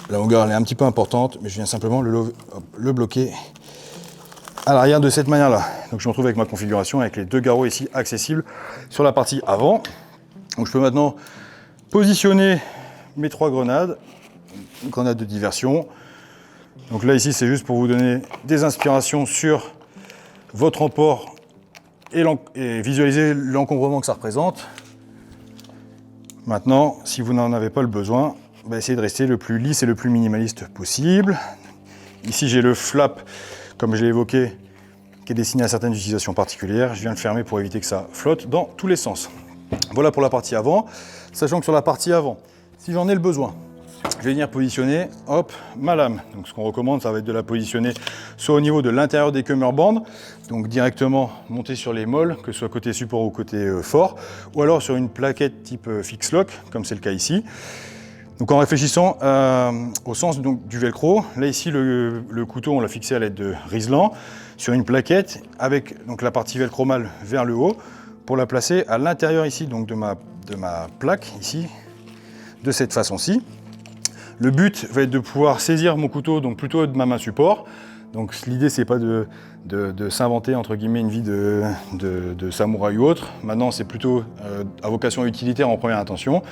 la longueur elle est un petit peu importante, mais je viens simplement le bloquer à l'arrière de cette manière-là. Donc je me retrouve avec ma configuration avec les 2 garrots ici accessibles sur la partie avant. Donc je peux maintenant positionner mes 3 grenades, une grenade de diversion. Donc là ici c'est juste pour vous donner des inspirations sur votre emport et visualiser l'encombrement que ça représente. Maintenant, si vous n'en avez pas le besoin, essayez de rester le plus lisse et le plus minimaliste possible. Ici j'ai le flap, comme je l'ai évoqué, qui est destiné à certaines utilisations particulières. Je viens le fermer pour éviter que ça flotte dans tous les sens. Voilà pour la partie avant. Sachant que sur la partie avant, si j'en ai le besoin, je vais venir positionner ma lame. Donc ce qu'on recommande, ça va être de la positionner soit au niveau de l'intérieur des cummerband, donc directement monter sur les molles, que ce soit côté support ou côté fort, ou alors sur une plaquette type fix lock, comme c'est le cas ici. Donc en réfléchissant au sens du velcro, là ici le couteau on l'a fixé à l'aide de Riesland sur une plaquette avec donc la partie velcro mâle vers le haut pour la placer à l'intérieur ici donc de ma plaque ici de cette façon-ci. Le but va être de pouvoir saisir mon couteau donc plutôt de ma main support. Donc l'idée c'est pas de s'inventer entre guillemets une vie de samouraï ou autre. Maintenant c'est plutôt à vocation utilitaire en première intention.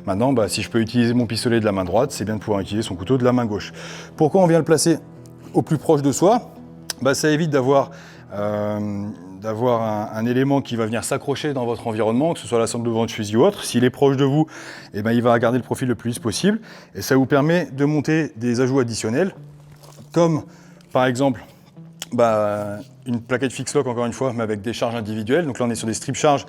Maintenant si je peux utiliser mon pistolet de la main droite, c'est bien de pouvoir utiliser son couteau de la main gauche. Pourquoi on vient le placer au plus proche de soi? Ça évite d'avoir un élément qui va venir s'accrocher dans votre environnement, que ce soit la sangle de vente fusil ou autre. S'il est proche de vous, il va garder le profil le plus lisse possible. Et ça vous permet de monter des ajouts additionnels, comme par exemple une plaquette fixe lock encore une fois, mais avec des charges individuelles. Donc là on est sur des strip charges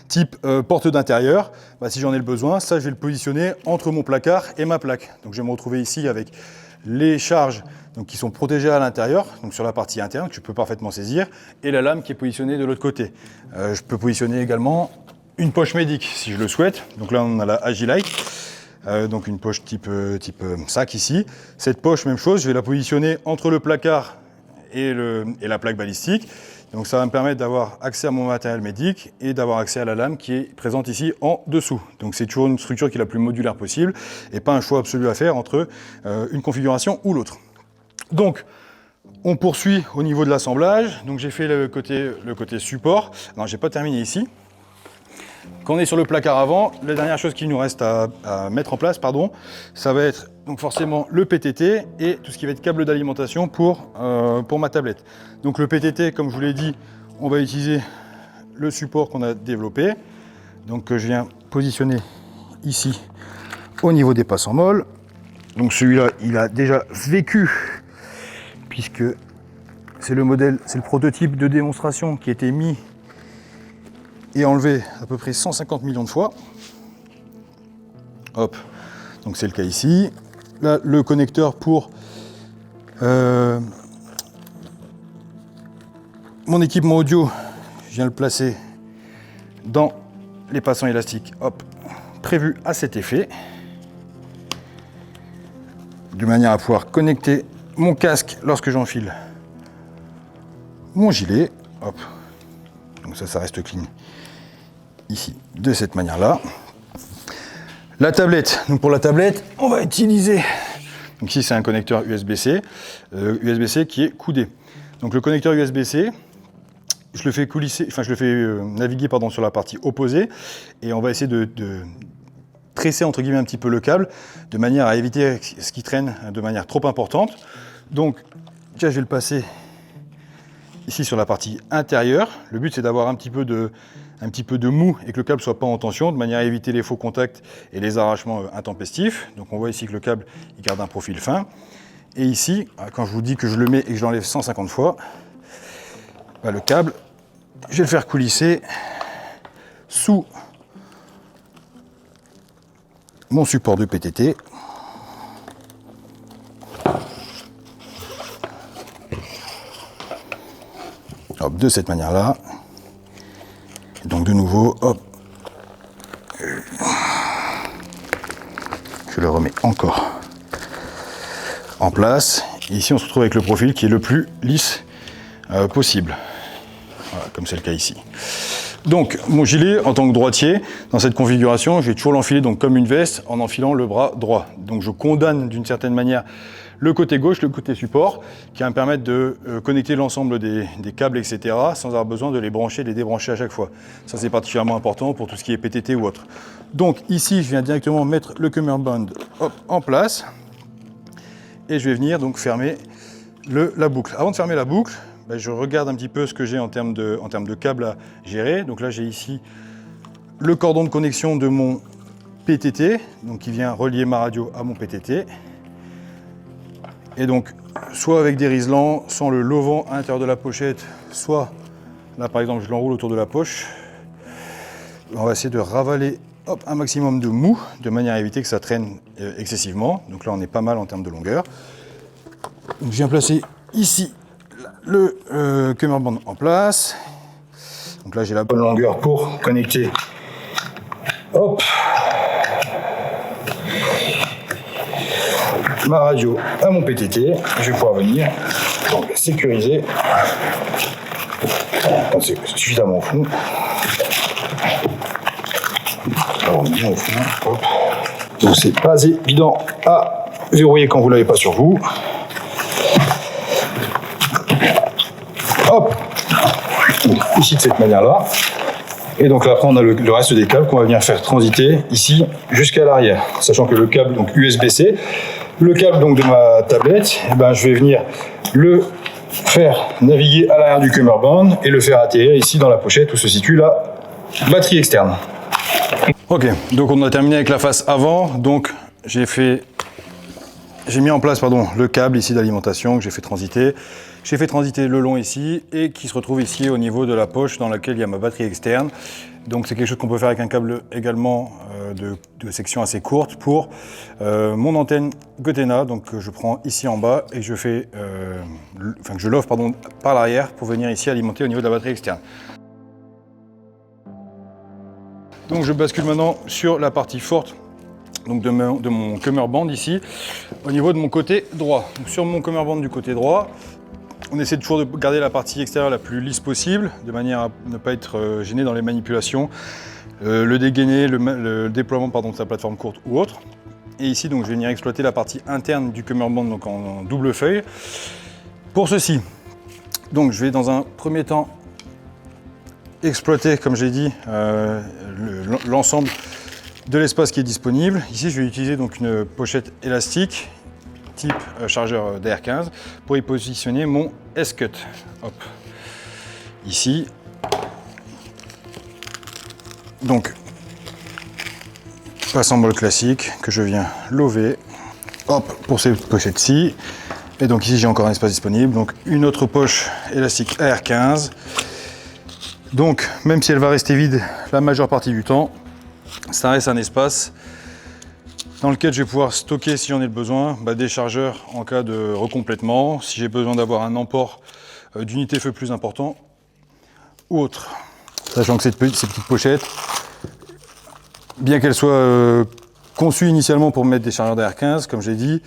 type porte d'intérieur. Si j'en ai le besoin, ça je vais le positionner entre mon placard et ma plaque. Donc je vais me retrouver ici avec les charges donc, qui sont protégées à l'intérieur, donc sur la partie interne que je peux parfaitement saisir, et la lame qui est positionnée de l'autre côté. Je peux positionner également une poche médic si je le souhaite. Donc là on a la Agilite. Donc une poche type sac ici. Cette poche, même chose, je vais la positionner entre le placard et la plaque balistique. Donc ça va me permettre d'avoir accès à mon matériel médic et d'avoir accès à la lame qui est présente ici en dessous. Donc c'est toujours une structure qui est la plus modulaire possible et pas un choix absolu à faire entre une configuration ou l'autre. Donc on poursuit au niveau de l'assemblage. Donc j'ai fait le côté support. Non, j'ai pas terminé ici. Quand on est sur le placard avant, la dernière chose qu'il nous reste à mettre en place, ça va être donc forcément le PTT et tout ce qui va être câble d'alimentation pour ma tablette. Donc le PTT, comme je vous l'ai dit, on va utiliser le support qu'on a développé, donc que je viens positionner ici au niveau des passants molles. Donc celui-là, il a déjà vécu, puisque c'est le modèle, c'est le prototype de démonstration qui a été mis et enlevé à peu près 150 millions de fois. Hop, donc c'est le cas ici. Là, le connecteur pour mon équipement audio, je viens le placer dans les passants élastiques, hop, prévus à cet effet, de manière à pouvoir connecter mon casque lorsque j'enfile mon gilet. Hop, donc ça reste clean. Ici, de cette manière-là. La tablette, donc pour la tablette, on va utiliser, donc ici c'est un connecteur USB-C, qui est coudé. Donc le connecteur USB-C, je le fais coulisser, enfin je le fais naviguer sur la partie opposée, et on va essayer de tresser entre guillemets un petit peu le câble, de manière à éviter ce qui traîne de manière trop importante. Donc déjà je vais le passer ici sur la partie intérieure. Le but c'est d'avoir un petit peu de mou et que le câble soit pas en tension, de manière à éviter les faux contacts et les arrachements intempestifs. Donc on voit ici que le câble il garde un profil fin. Et ici, quand je vous dis que je le mets et que je l'enlève 150 fois, le câble, je vais le faire coulisser sous mon support de PTT. Hop, de cette manière-là. Donc de nouveau, hop, je le remets encore en place. Et ici, on se retrouve avec le profil qui est le plus lisse possible. Voilà, comme c'est le cas ici. Donc, mon gilet, en tant que droitier, dans cette configuration, je vais toujours l'enfiler donc comme une veste en enfilant le bras droit. Donc, je condamne d'une certaine manière le côté gauche, le côté support, qui va me permettre de connecter l'ensemble des câbles, etc., sans avoir besoin de les brancher, les débrancher à chaque fois. Ça, c'est particulièrement important pour tout ce qui est PTT ou autre. Donc, ici, je viens directement mettre le cummerbund en place. Et je vais venir donc fermer la boucle. Avant de fermer la boucle, je regarde un petit peu ce que j'ai en termes de câbles à gérer. Donc là, j'ai ici le cordon de connexion de mon PTT, donc qui vient relier ma radio à mon PTT. Et donc, soit avec des riselants, sans le levant à l'intérieur de la pochette, soit, là par exemple, je l'enroule autour de la poche. On va essayer de ravaler un maximum de mou, de manière à éviter que ça traîne excessivement. Donc là, on est pas mal en termes de longueur. Donc, je viens placer ici le cummerbund en place. Donc là, j'ai la bonne longueur pour connecter. Hop, ma radio à mon PTT. Je vais pouvoir venir donc, sécuriser quand c'est suffisamment au fond. Alors, bien au fond. Hop. Donc c'est pas évident à verrouiller quand vous l'avez pas sur vous. Hop. Donc, ici de cette manière-là. Et donc là, après, on a le reste des câbles qu'on va venir faire transiter ici jusqu'à l'arrière. Sachant que le câble donc USB-C, le câble donc de ma tablette, je vais venir le faire naviguer à l'arrière du cummerbund et le faire atterrir ici dans la pochette où se situe la batterie externe. Ok, donc on a terminé avec la face avant. Donc j'ai mis en place le câble ici d'alimentation que j'ai fait transiter. j'ai fait transiter le long ici et qui se retrouve ici au niveau de la poche dans laquelle il y a ma batterie externe. Donc c'est quelque chose qu'on peut faire avec un câble également de section assez courte pour mon antenne Gotena. Donc je prends ici en bas et je fais, je l'offre par l'arrière pour venir ici alimenter au niveau de la batterie externe. Donc je bascule maintenant sur la partie forte donc de mon Cummerbund ici, au niveau de mon côté droit. Donc sur mon Cummerbund du côté droit, on essaie toujours de garder la partie extérieure la plus lisse possible, de manière à ne pas être gêné dans les manipulations, le dégainer, le déploiement de sa plateforme courte ou autre. Et ici, donc, je vais venir exploiter la partie interne du Cummerbund donc en double feuille. Pour ceci, donc, je vais dans un premier temps exploiter, comme j'ai dit, l'ensemble de l'espace qui est disponible. Ici, je vais utiliser donc une pochette élastique type chargeur DR15 pour y positionner mon S-Cut. Hop. Ici. Donc, passe en mode classique que je viens lever. Hop, pour cette pochette-ci. Et donc ici, j'ai encore un espace disponible. Donc, une autre poche élastique AR15. Donc, même si elle va rester vide la majeure partie du temps, ça reste un espace dans lequel je vais pouvoir stocker, si j'en ai le besoin, des chargeurs en cas de recomplètement, si j'ai besoin d'avoir un emport d'unité feu plus important ou autre. Sachant que ces petites pochettes, bien qu'elles soient conçues initialement pour mettre des chargeurs d'AR15, comme j'ai dit,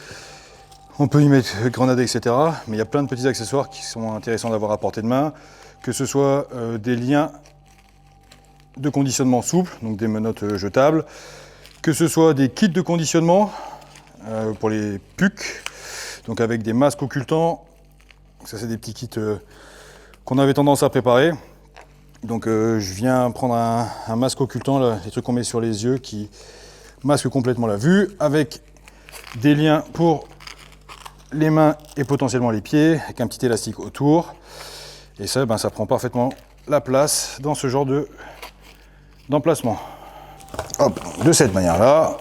on peut y mettre grenades, etc. Mais il y a plein de petits accessoires qui sont intéressants d'avoir à portée de main, que ce soit des liens de conditionnement souple, donc des menottes jetables, que ce soit des kits de conditionnement pour les PUC, donc avec des masques occultants. Ça, c'est des petits kits qu'on avait tendance à préparer. Donc je viens prendre un masque occultant, là, les trucs qu'on met sur les yeux qui masquent complètement la vue, avec des liens pour les mains et potentiellement les pieds, avec un petit élastique autour. Et ça, ça prend parfaitement la place dans ce genre d'emplacement. Hop, de cette manière-là,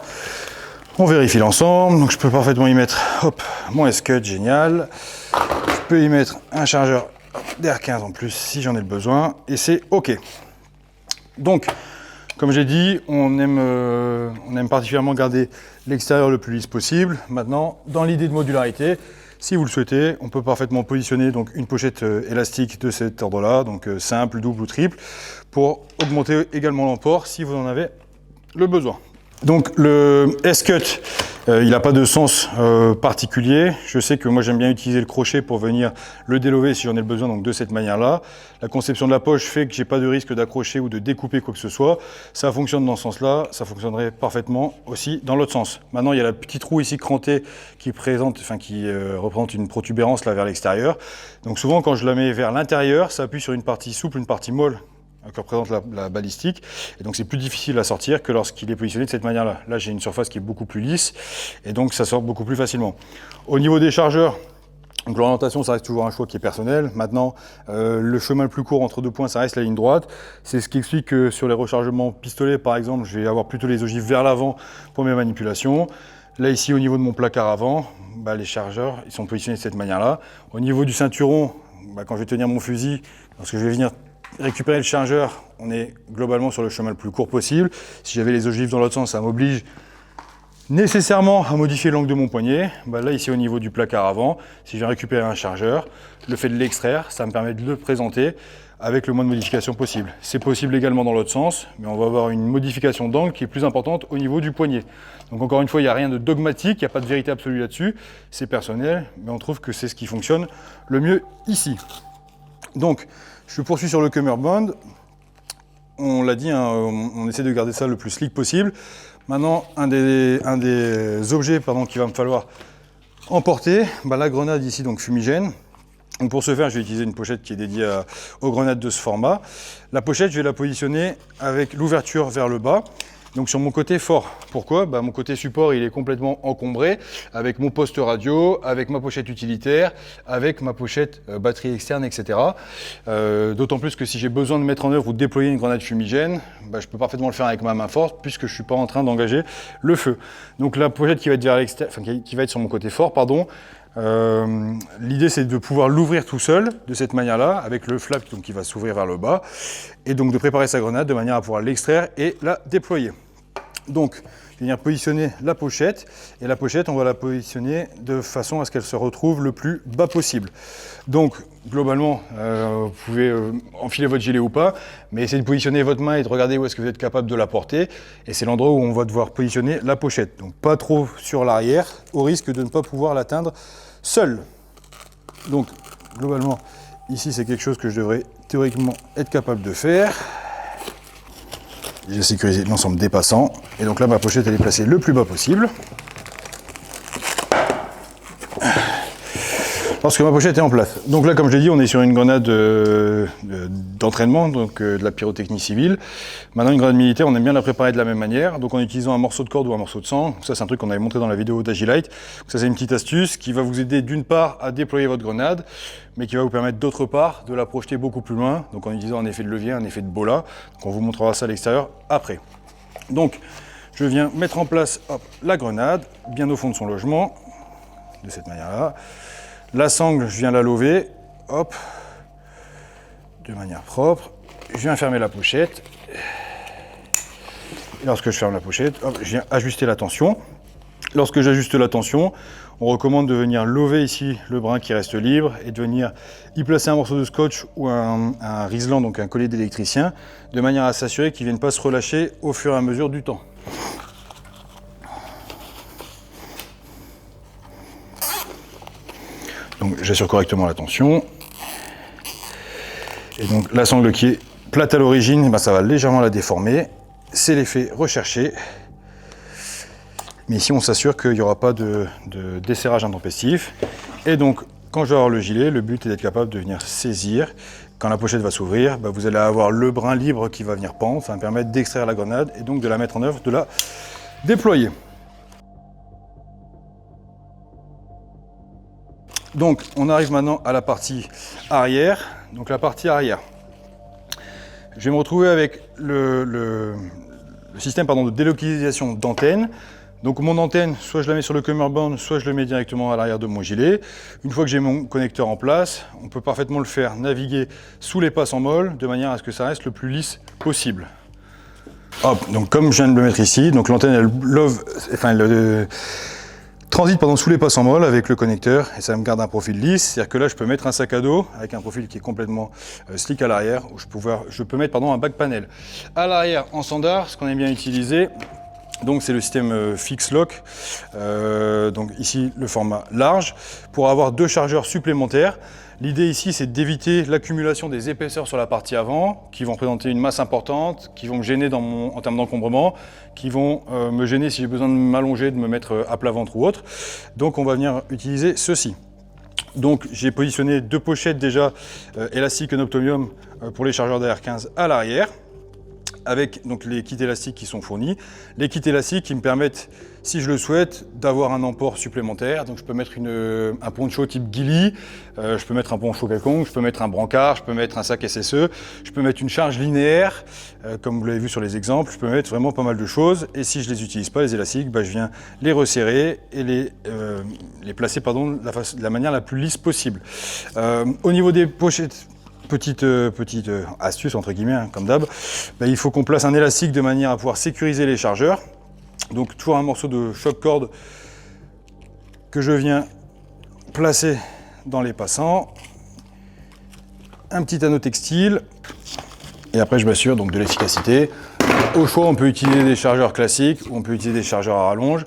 on vérifie l'ensemble. Donc je peux parfaitement y mettre mon S-Cut, génial. Je peux y mettre un chargeur DR15 en plus si j'en ai le besoin. Et c'est OK. Donc, comme j'ai dit, on aime particulièrement garder l'extérieur le plus lisse possible. Maintenant, dans l'idée de modularité, si vous le souhaitez, on peut parfaitement positionner donc une pochette élastique de cet ordre-là, donc simple, double ou triple, pour augmenter également l'emport si vous en avez le besoin. Donc le S-Cut, il n'a pas de sens particulier. Je sais que moi j'aime bien utiliser le crochet pour venir le délover si j'en ai le besoin, donc de cette manière-là. La conception de la poche fait que j'ai pas de risque d'accrocher ou de découper quoi que ce soit. Ça fonctionne dans ce sens-là, ça fonctionnerait parfaitement aussi dans l'autre sens. Maintenant il y a la petite roue ici crantée qui représente une protubérance là vers l'extérieur. Donc souvent quand je la mets vers l'intérieur, ça appuie sur une partie souple, une partie molle que représente la balistique, et donc c'est plus difficile à sortir que lorsqu'il est positionné de cette manière-là. Là, j'ai une surface qui est beaucoup plus lisse, et donc ça sort beaucoup plus facilement. Au niveau des chargeurs, donc l'orientation, ça reste toujours un choix qui est personnel. Maintenant, le chemin le plus court entre deux points, ça reste la ligne droite. C'est ce qui explique que sur les rechargements pistolets, par exemple, je vais avoir plutôt les ogives vers l'avant pour mes manipulations. Là, ici, au niveau de mon placard avant, les chargeurs, ils sont positionnés de cette manière-là. Au niveau du ceinturon, quand je vais tenir mon fusil, lorsque je vais venir récupérer le chargeur, on est globalement sur le chemin le plus court possible. Si j'avais les ogives dans l'autre sens, ça m'oblige nécessairement à modifier l'angle de mon poignet. Là, ici, au niveau du placard avant, si je viens récupérer un chargeur, le fait de l'extraire, ça me permet de le présenter avec le moins de modification possible. C'est possible également dans l'autre sens, mais on va avoir une modification d'angle qui est plus importante au niveau du poignet. Donc encore une fois, il n'y a rien de dogmatique, il n'y a pas de vérité absolue là-dessus. C'est personnel, mais on trouve que c'est ce qui fonctionne le mieux ici. Donc, je poursuis sur le Cummerbund. On l'a dit, on essaie de garder ça le plus slick possible. Maintenant, un des objets qu'il va me falloir emporter, la grenade ici, donc fumigène. Donc pour ce faire, je vais utiliser une pochette qui est dédiée aux grenades de ce format. La pochette, je vais la positionner avec l'ouverture vers le bas. Donc sur mon côté fort. Pourquoi ? Mon côté support, il est complètement encombré avec mon poste radio, avec ma pochette utilitaire, avec ma pochette batterie externe, etc. D'autant plus que si j'ai besoin de mettre en œuvre ou de déployer une grenade fumigène, je peux parfaitement le faire avec ma main forte puisque je ne suis pas en train d'engager le feu. Donc la pochette qui va être vers l'extérieur, qui va être sur mon côté fort, L'idée c'est de pouvoir l'ouvrir tout seul de cette manière-là, avec le flap donc, qui va s'ouvrir vers le bas, et donc de préparer sa grenade de manière à pouvoir l'extraire et la déployer. Donc, je vais venir positionner la pochette, et la pochette, on va la positionner de façon à ce qu'elle se retrouve le plus bas possible. Donc, globalement, vous pouvez enfiler votre gilet ou pas, mais essayez de positionner votre main et de regarder où est-ce que vous êtes capable de la porter, et c'est l'endroit où on va devoir positionner la pochette. Donc, pas trop sur l'arrière, au risque de ne pas pouvoir l'atteindre seul. Donc, globalement, ici, c'est quelque chose que je devrais théoriquement être capable de faire. J'ai sécurisé l'ensemble des passants. Et donc là, ma pochette, elle est placée le plus bas possible. Lorsque ma pochette est en place. Donc là, comme je l'ai dit, on est sur une grenade d'entraînement, donc de la pyrotechnie civile. Maintenant, une grenade militaire, on aime bien la préparer de la même manière, donc en utilisant un morceau de corde ou un morceau de sang. Ça, c'est un truc qu'on avait montré dans la vidéo d'Agilite. Ça, c'est une petite astuce qui va vous aider d'une part à déployer votre grenade, mais qui va vous permettre d'autre part de la projeter beaucoup plus loin, donc en utilisant un effet de levier, un effet de bola. Donc on vous montrera ça à l'extérieur après. Donc, je viens mettre en place la grenade, bien au fond de son logement, de cette manière-là. La sangle, je viens la lever, hop, de manière propre. Je viens fermer la pochette. Et lorsque je ferme la pochette, hop, je viens ajuster la tension. Lorsque j'ajuste la tension, on recommande de venir lever ici le brin qui reste libre et de venir y placer un morceau de scotch ou un riselant, donc un collier d'électricien, de manière à s'assurer qu'il ne vienne pas se relâcher au fur et à mesure du temps. Donc j'assure correctement la tension. Et donc la sangle qui est plate à l'origine, ben, ça va légèrement la déformer. C'est l'effet recherché. Mais ici on s'assure qu'il n'y aura pas de desserrage intempestif. Et donc quand je vais avoir le gilet, le but est d'être capable de venir saisir. Quand la pochette va s'ouvrir, ben, vous allez avoir le brin libre qui va venir pendre. Ça va me permettre d'extraire la grenade et donc de la mettre en œuvre, de la déployer. Donc on arrive maintenant à la partie arrière. Donc la partie arrière. Je vais me retrouver avec le système de délocalisation d'antenne. Donc mon antenne, soit je la mets sur le cummerbund, soit je le mets directement à l'arrière de mon gilet. Une fois que j'ai mon connecteur en place, on peut parfaitement le faire naviguer sous les passes en molle, de manière à ce que ça reste le plus lisse possible. Hop, donc comme je viens de le mettre ici, donc l'antenne elle transite sous les passes en molle avec le connecteur et ça me garde un profil lisse. C'est-à-dire que là, je peux mettre un sac à dos avec un profil qui est complètement slick à l'arrière, où je peux mettre un back panel. À l'arrière, en standard, ce qu'on aime bien utiliser, donc c'est le système Fix Lock. Donc ici, le format large, pour avoir 2 chargeurs supplémentaires. L'idée ici, c'est d'éviter l'accumulation des épaisseurs sur la partie avant, qui vont présenter une masse importante, qui vont me gêner en termes d'encombrement, qui vont me gêner si j'ai besoin de m'allonger, de me mettre à plat ventre ou autre. Donc on va venir utiliser ceci. Donc j'ai positionné 2 pochettes déjà élastiques Noptomium pour les chargeurs d'AR15 à l'arrière, avec donc les kits élastiques qui sont fournis. Les kits élastiques qui me permettent, si je le souhaite, d'avoir un emport supplémentaire. Donc je peux mettre un poncho type ghillie, je peux mettre un poncho quelconque, je peux mettre un brancard, je peux mettre un sac SSE, je peux mettre une charge linéaire, comme vous l'avez vu sur les exemples, je peux mettre vraiment pas mal de choses. Et si je ne les utilise pas, les élastiques, je viens les resserrer et les placer de la manière la plus lisse possible. Au niveau des pochettes, petite astuce entre guillemets, comme d'hab, il faut qu'on place un élastique de manière à pouvoir sécuriser les chargeurs. Donc toujours un morceau de choc corde que je viens placer dans les passants, un petit anneau textile et après je m'assure donc de l'efficacité. Au choix, on peut utiliser des chargeurs classiques ou on peut utiliser des chargeurs à rallonge.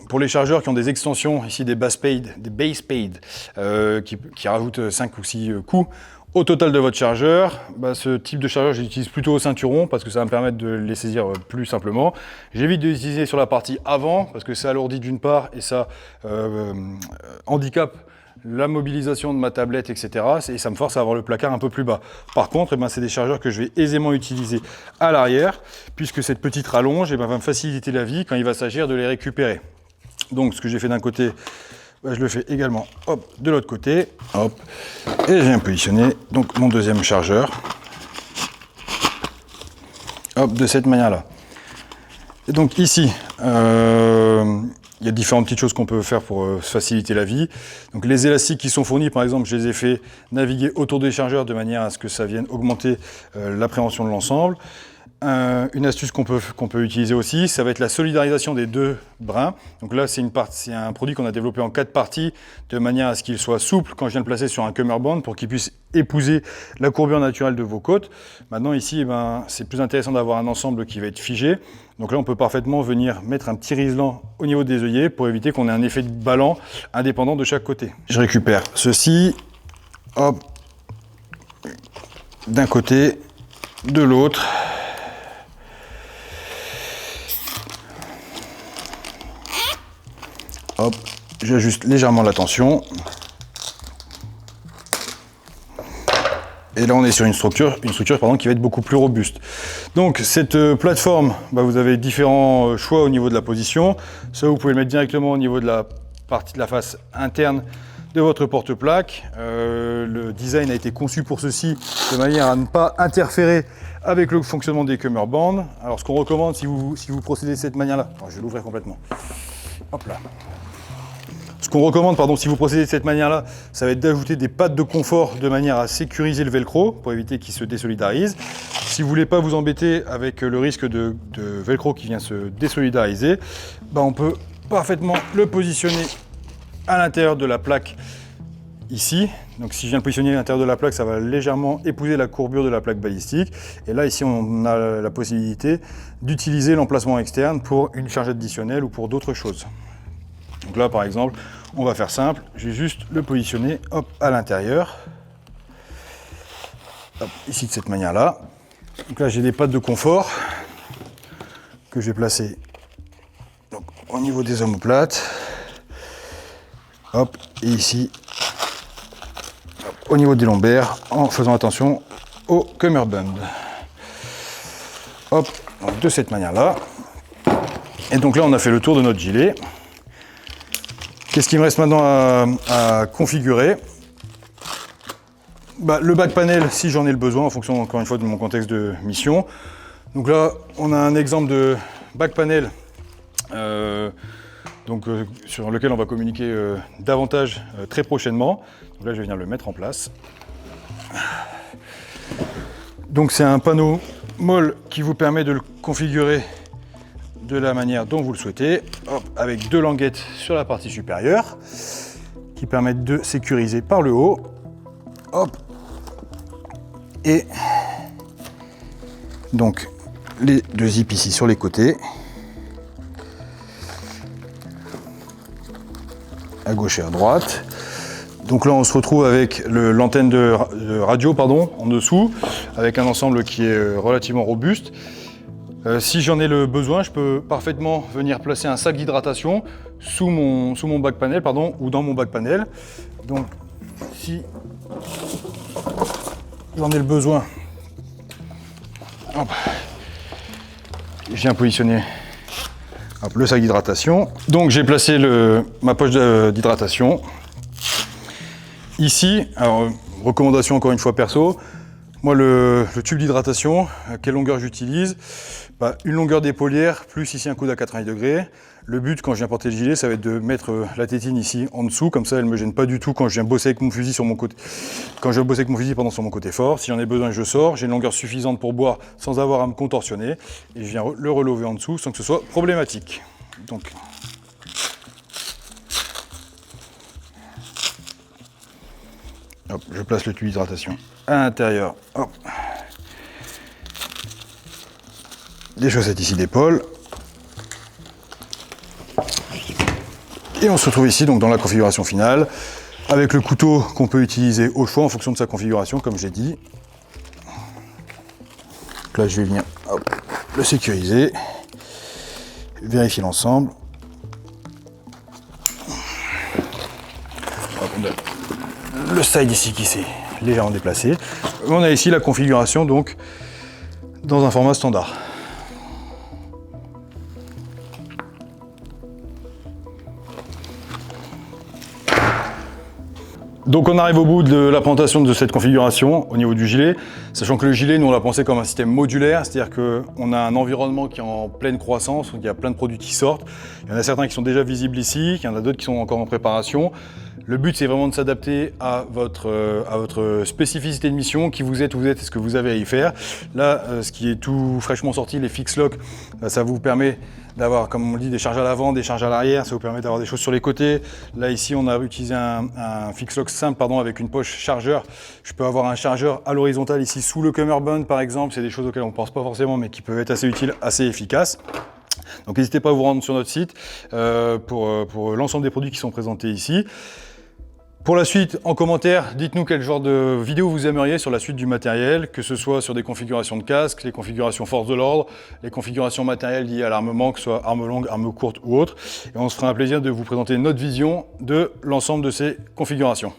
Pour les chargeurs qui ont des extensions, ici des base paid, qui rajoutent 5 ou 6 coups au total de votre chargeur, ce type de chargeur, j'utilise plutôt au ceinturon parce que ça va me permettre de les saisir plus simplement. J'évite de l'utiliser sur la partie avant parce que ça alourdit d'une part et ça handicape la mobilisation de ma tablette, etc. Et ça me force à avoir le placard un peu plus bas. Par contre, c'est des chargeurs que je vais aisément utiliser à l'arrière, puisque cette petite rallonge va me faciliter la vie quand il va s'agir de les récupérer. Donc ce que j'ai fait d'un côté, je le fais également de l'autre côté. Hop, et je viens positionner donc, mon deuxième chargeur de cette manière-là. Et donc ici, il y a différentes petites choses qu'on peut faire pour faciliter la vie. Donc les élastiques qui sont fournis, par exemple, je les ai fait naviguer autour des chargeurs de manière à ce que ça vienne augmenter l'appréhension de l'ensemble. Une astuce qu'on peut utiliser aussi, ça va être la solidarisation des deux brins. Donc là, c'est un produit qu'on a développé en 4 parties, de manière à ce qu'il soit souple quand je viens de le placer sur un cummerbund pour qu'il puisse épouser la courbure naturelle de vos côtes. Maintenant ici, c'est plus intéressant d'avoir un ensemble qui va être figé. Donc là, on peut parfaitement venir mettre un petit riselant au niveau des œillets pour éviter qu'on ait un effet de ballon indépendant de chaque côté. Je récupère ceci, hop, d'un côté, de l'autre. Hop, j'ajuste légèrement la tension. Et là, on est sur une structure qui va être beaucoup plus robuste. Donc, cette plateforme, vous avez différents choix au niveau de la position. Ça, vous pouvez le mettre directement au niveau de la face interne de votre porte-plaque. Le design a été conçu pour ceci, de manière à ne pas interférer avec le fonctionnement des cummerbunds. Alors, ce qu'on recommande, si vous procédez de cette manière-là, je vais l'ouvrir complètement. Hop là. Ce qu'on recommande, si vous procédez de cette manière-là, ça va être d'ajouter des pattes de confort de manière à sécuriser le velcro pour éviter qu'il se désolidarise. Si vous ne voulez pas vous embêter avec le risque de velcro qui vient se désolidariser, on peut parfaitement le positionner à l'intérieur de la plaque ici. Donc si je viens le positionner à l'intérieur de la plaque, ça va légèrement épouser la courbure de la plaque balistique. Et là, ici, on a la possibilité d'utiliser l'emplacement externe pour une charge additionnelle ou pour d'autres choses. Donc là, par exemple, on va faire simple. Je vais juste le positionner à l'intérieur. Ici, de cette manière-là. Donc là, j'ai des pattes de confort que je vais placer donc, au niveau des omoplates. Hop, et ici, au niveau des lombaires, en faisant attention au cummerbund. Hop, donc de cette manière-là. Et donc là, on a fait le tour de notre gilet. Qu'est-ce qu'il me reste maintenant à configurer? Le back panel, si j'en ai le besoin, en fonction, encore une fois, de mon contexte de mission. Donc là, on a un exemple de back panel sur lequel on va communiquer davantage très prochainement. Donc là, je vais venir le mettre en place. Donc c'est un panneau molle qui vous permet de le configurer de la manière dont vous le souhaitez, avec 2 languettes sur la partie supérieure qui permettent de sécuriser par le haut. Hop. Et donc les 2 zips ici sur les côtés, à gauche et à droite. Donc là on se retrouve avec l'antenne de radio en dessous, avec un ensemble qui est relativement robuste. Si j'en ai le besoin, je peux parfaitement venir placer un sac d'hydratation sous mon back panel, ou dans mon back panel. Donc, si j'en ai le besoin, je viens positionner le sac d'hydratation. Donc, j'ai placé ma poche d'hydratation ici. Alors, recommandation encore une fois perso. Moi, le tube d'hydratation, quelle longueur j'utilise? Une longueur d'épaulière, plus ici un coude à 90 degrés. Le but, quand je viens porter le gilet, ça va être de mettre la tétine ici en dessous, comme ça elle ne me gêne pas du tout quand je viens bosser avec mon fusil sur mon côté. Quand je bosse avec mon fusil sur mon côté fort. Si j'en ai besoin, je sors. J'ai une longueur suffisante pour boire sans avoir à me contorsionner. Et je viens le relever en dessous sans que ce soit problématique. Donc, je place le tube d'hydratation à l'intérieur. Les chaussettes ici d'épaule. Et on se retrouve ici donc dans la configuration finale, avec le couteau qu'on peut utiliser au choix en fonction de sa configuration, comme j'ai dit. Donc là, je vais venir le sécuriser, vérifier l'ensemble. On a le side ici qui s'est légèrement déplacé. On a ici la configuration donc dans un format standard. Donc on arrive au bout de la présentation de cette configuration au niveau du gilet, sachant que le gilet, nous on l'a pensé comme un système modulaire, c'est-à-dire qu'on a un environnement qui est en pleine croissance, où il y a plein de produits qui sortent. Il y en a certains qui sont déjà visibles ici, il y en a d'autres qui sont encore en préparation. Le but c'est vraiment de s'adapter à votre spécificité de mission, qui vous êtes et ce que vous avez à y faire. Là, ce qui est tout fraîchement sorti, les fix lock, ça vous permet d'avoir, comme on dit, des charges à l'avant, des charges à l'arrière, ça vous permet d'avoir des choses sur les côtés. Là ici on a utilisé un fix lock simple avec une poche chargeur. Je peux avoir un chargeur à l'horizontale ici sous le cummerbund par exemple, c'est des choses auxquelles on ne pense pas forcément mais qui peuvent être assez utiles, assez efficaces. Donc n'hésitez pas à vous rendre sur notre site pour l'ensemble des produits qui sont présentés ici. Pour la suite, en commentaire, dites-nous quel genre de vidéo vous aimeriez sur la suite du matériel, que ce soit sur des configurations de casque, les configurations force de l'ordre, les configurations matérielles liées à l'armement, que ce soit arme longue, arme courte ou autre. Et on se fera un plaisir de vous présenter notre vision de l'ensemble de ces configurations.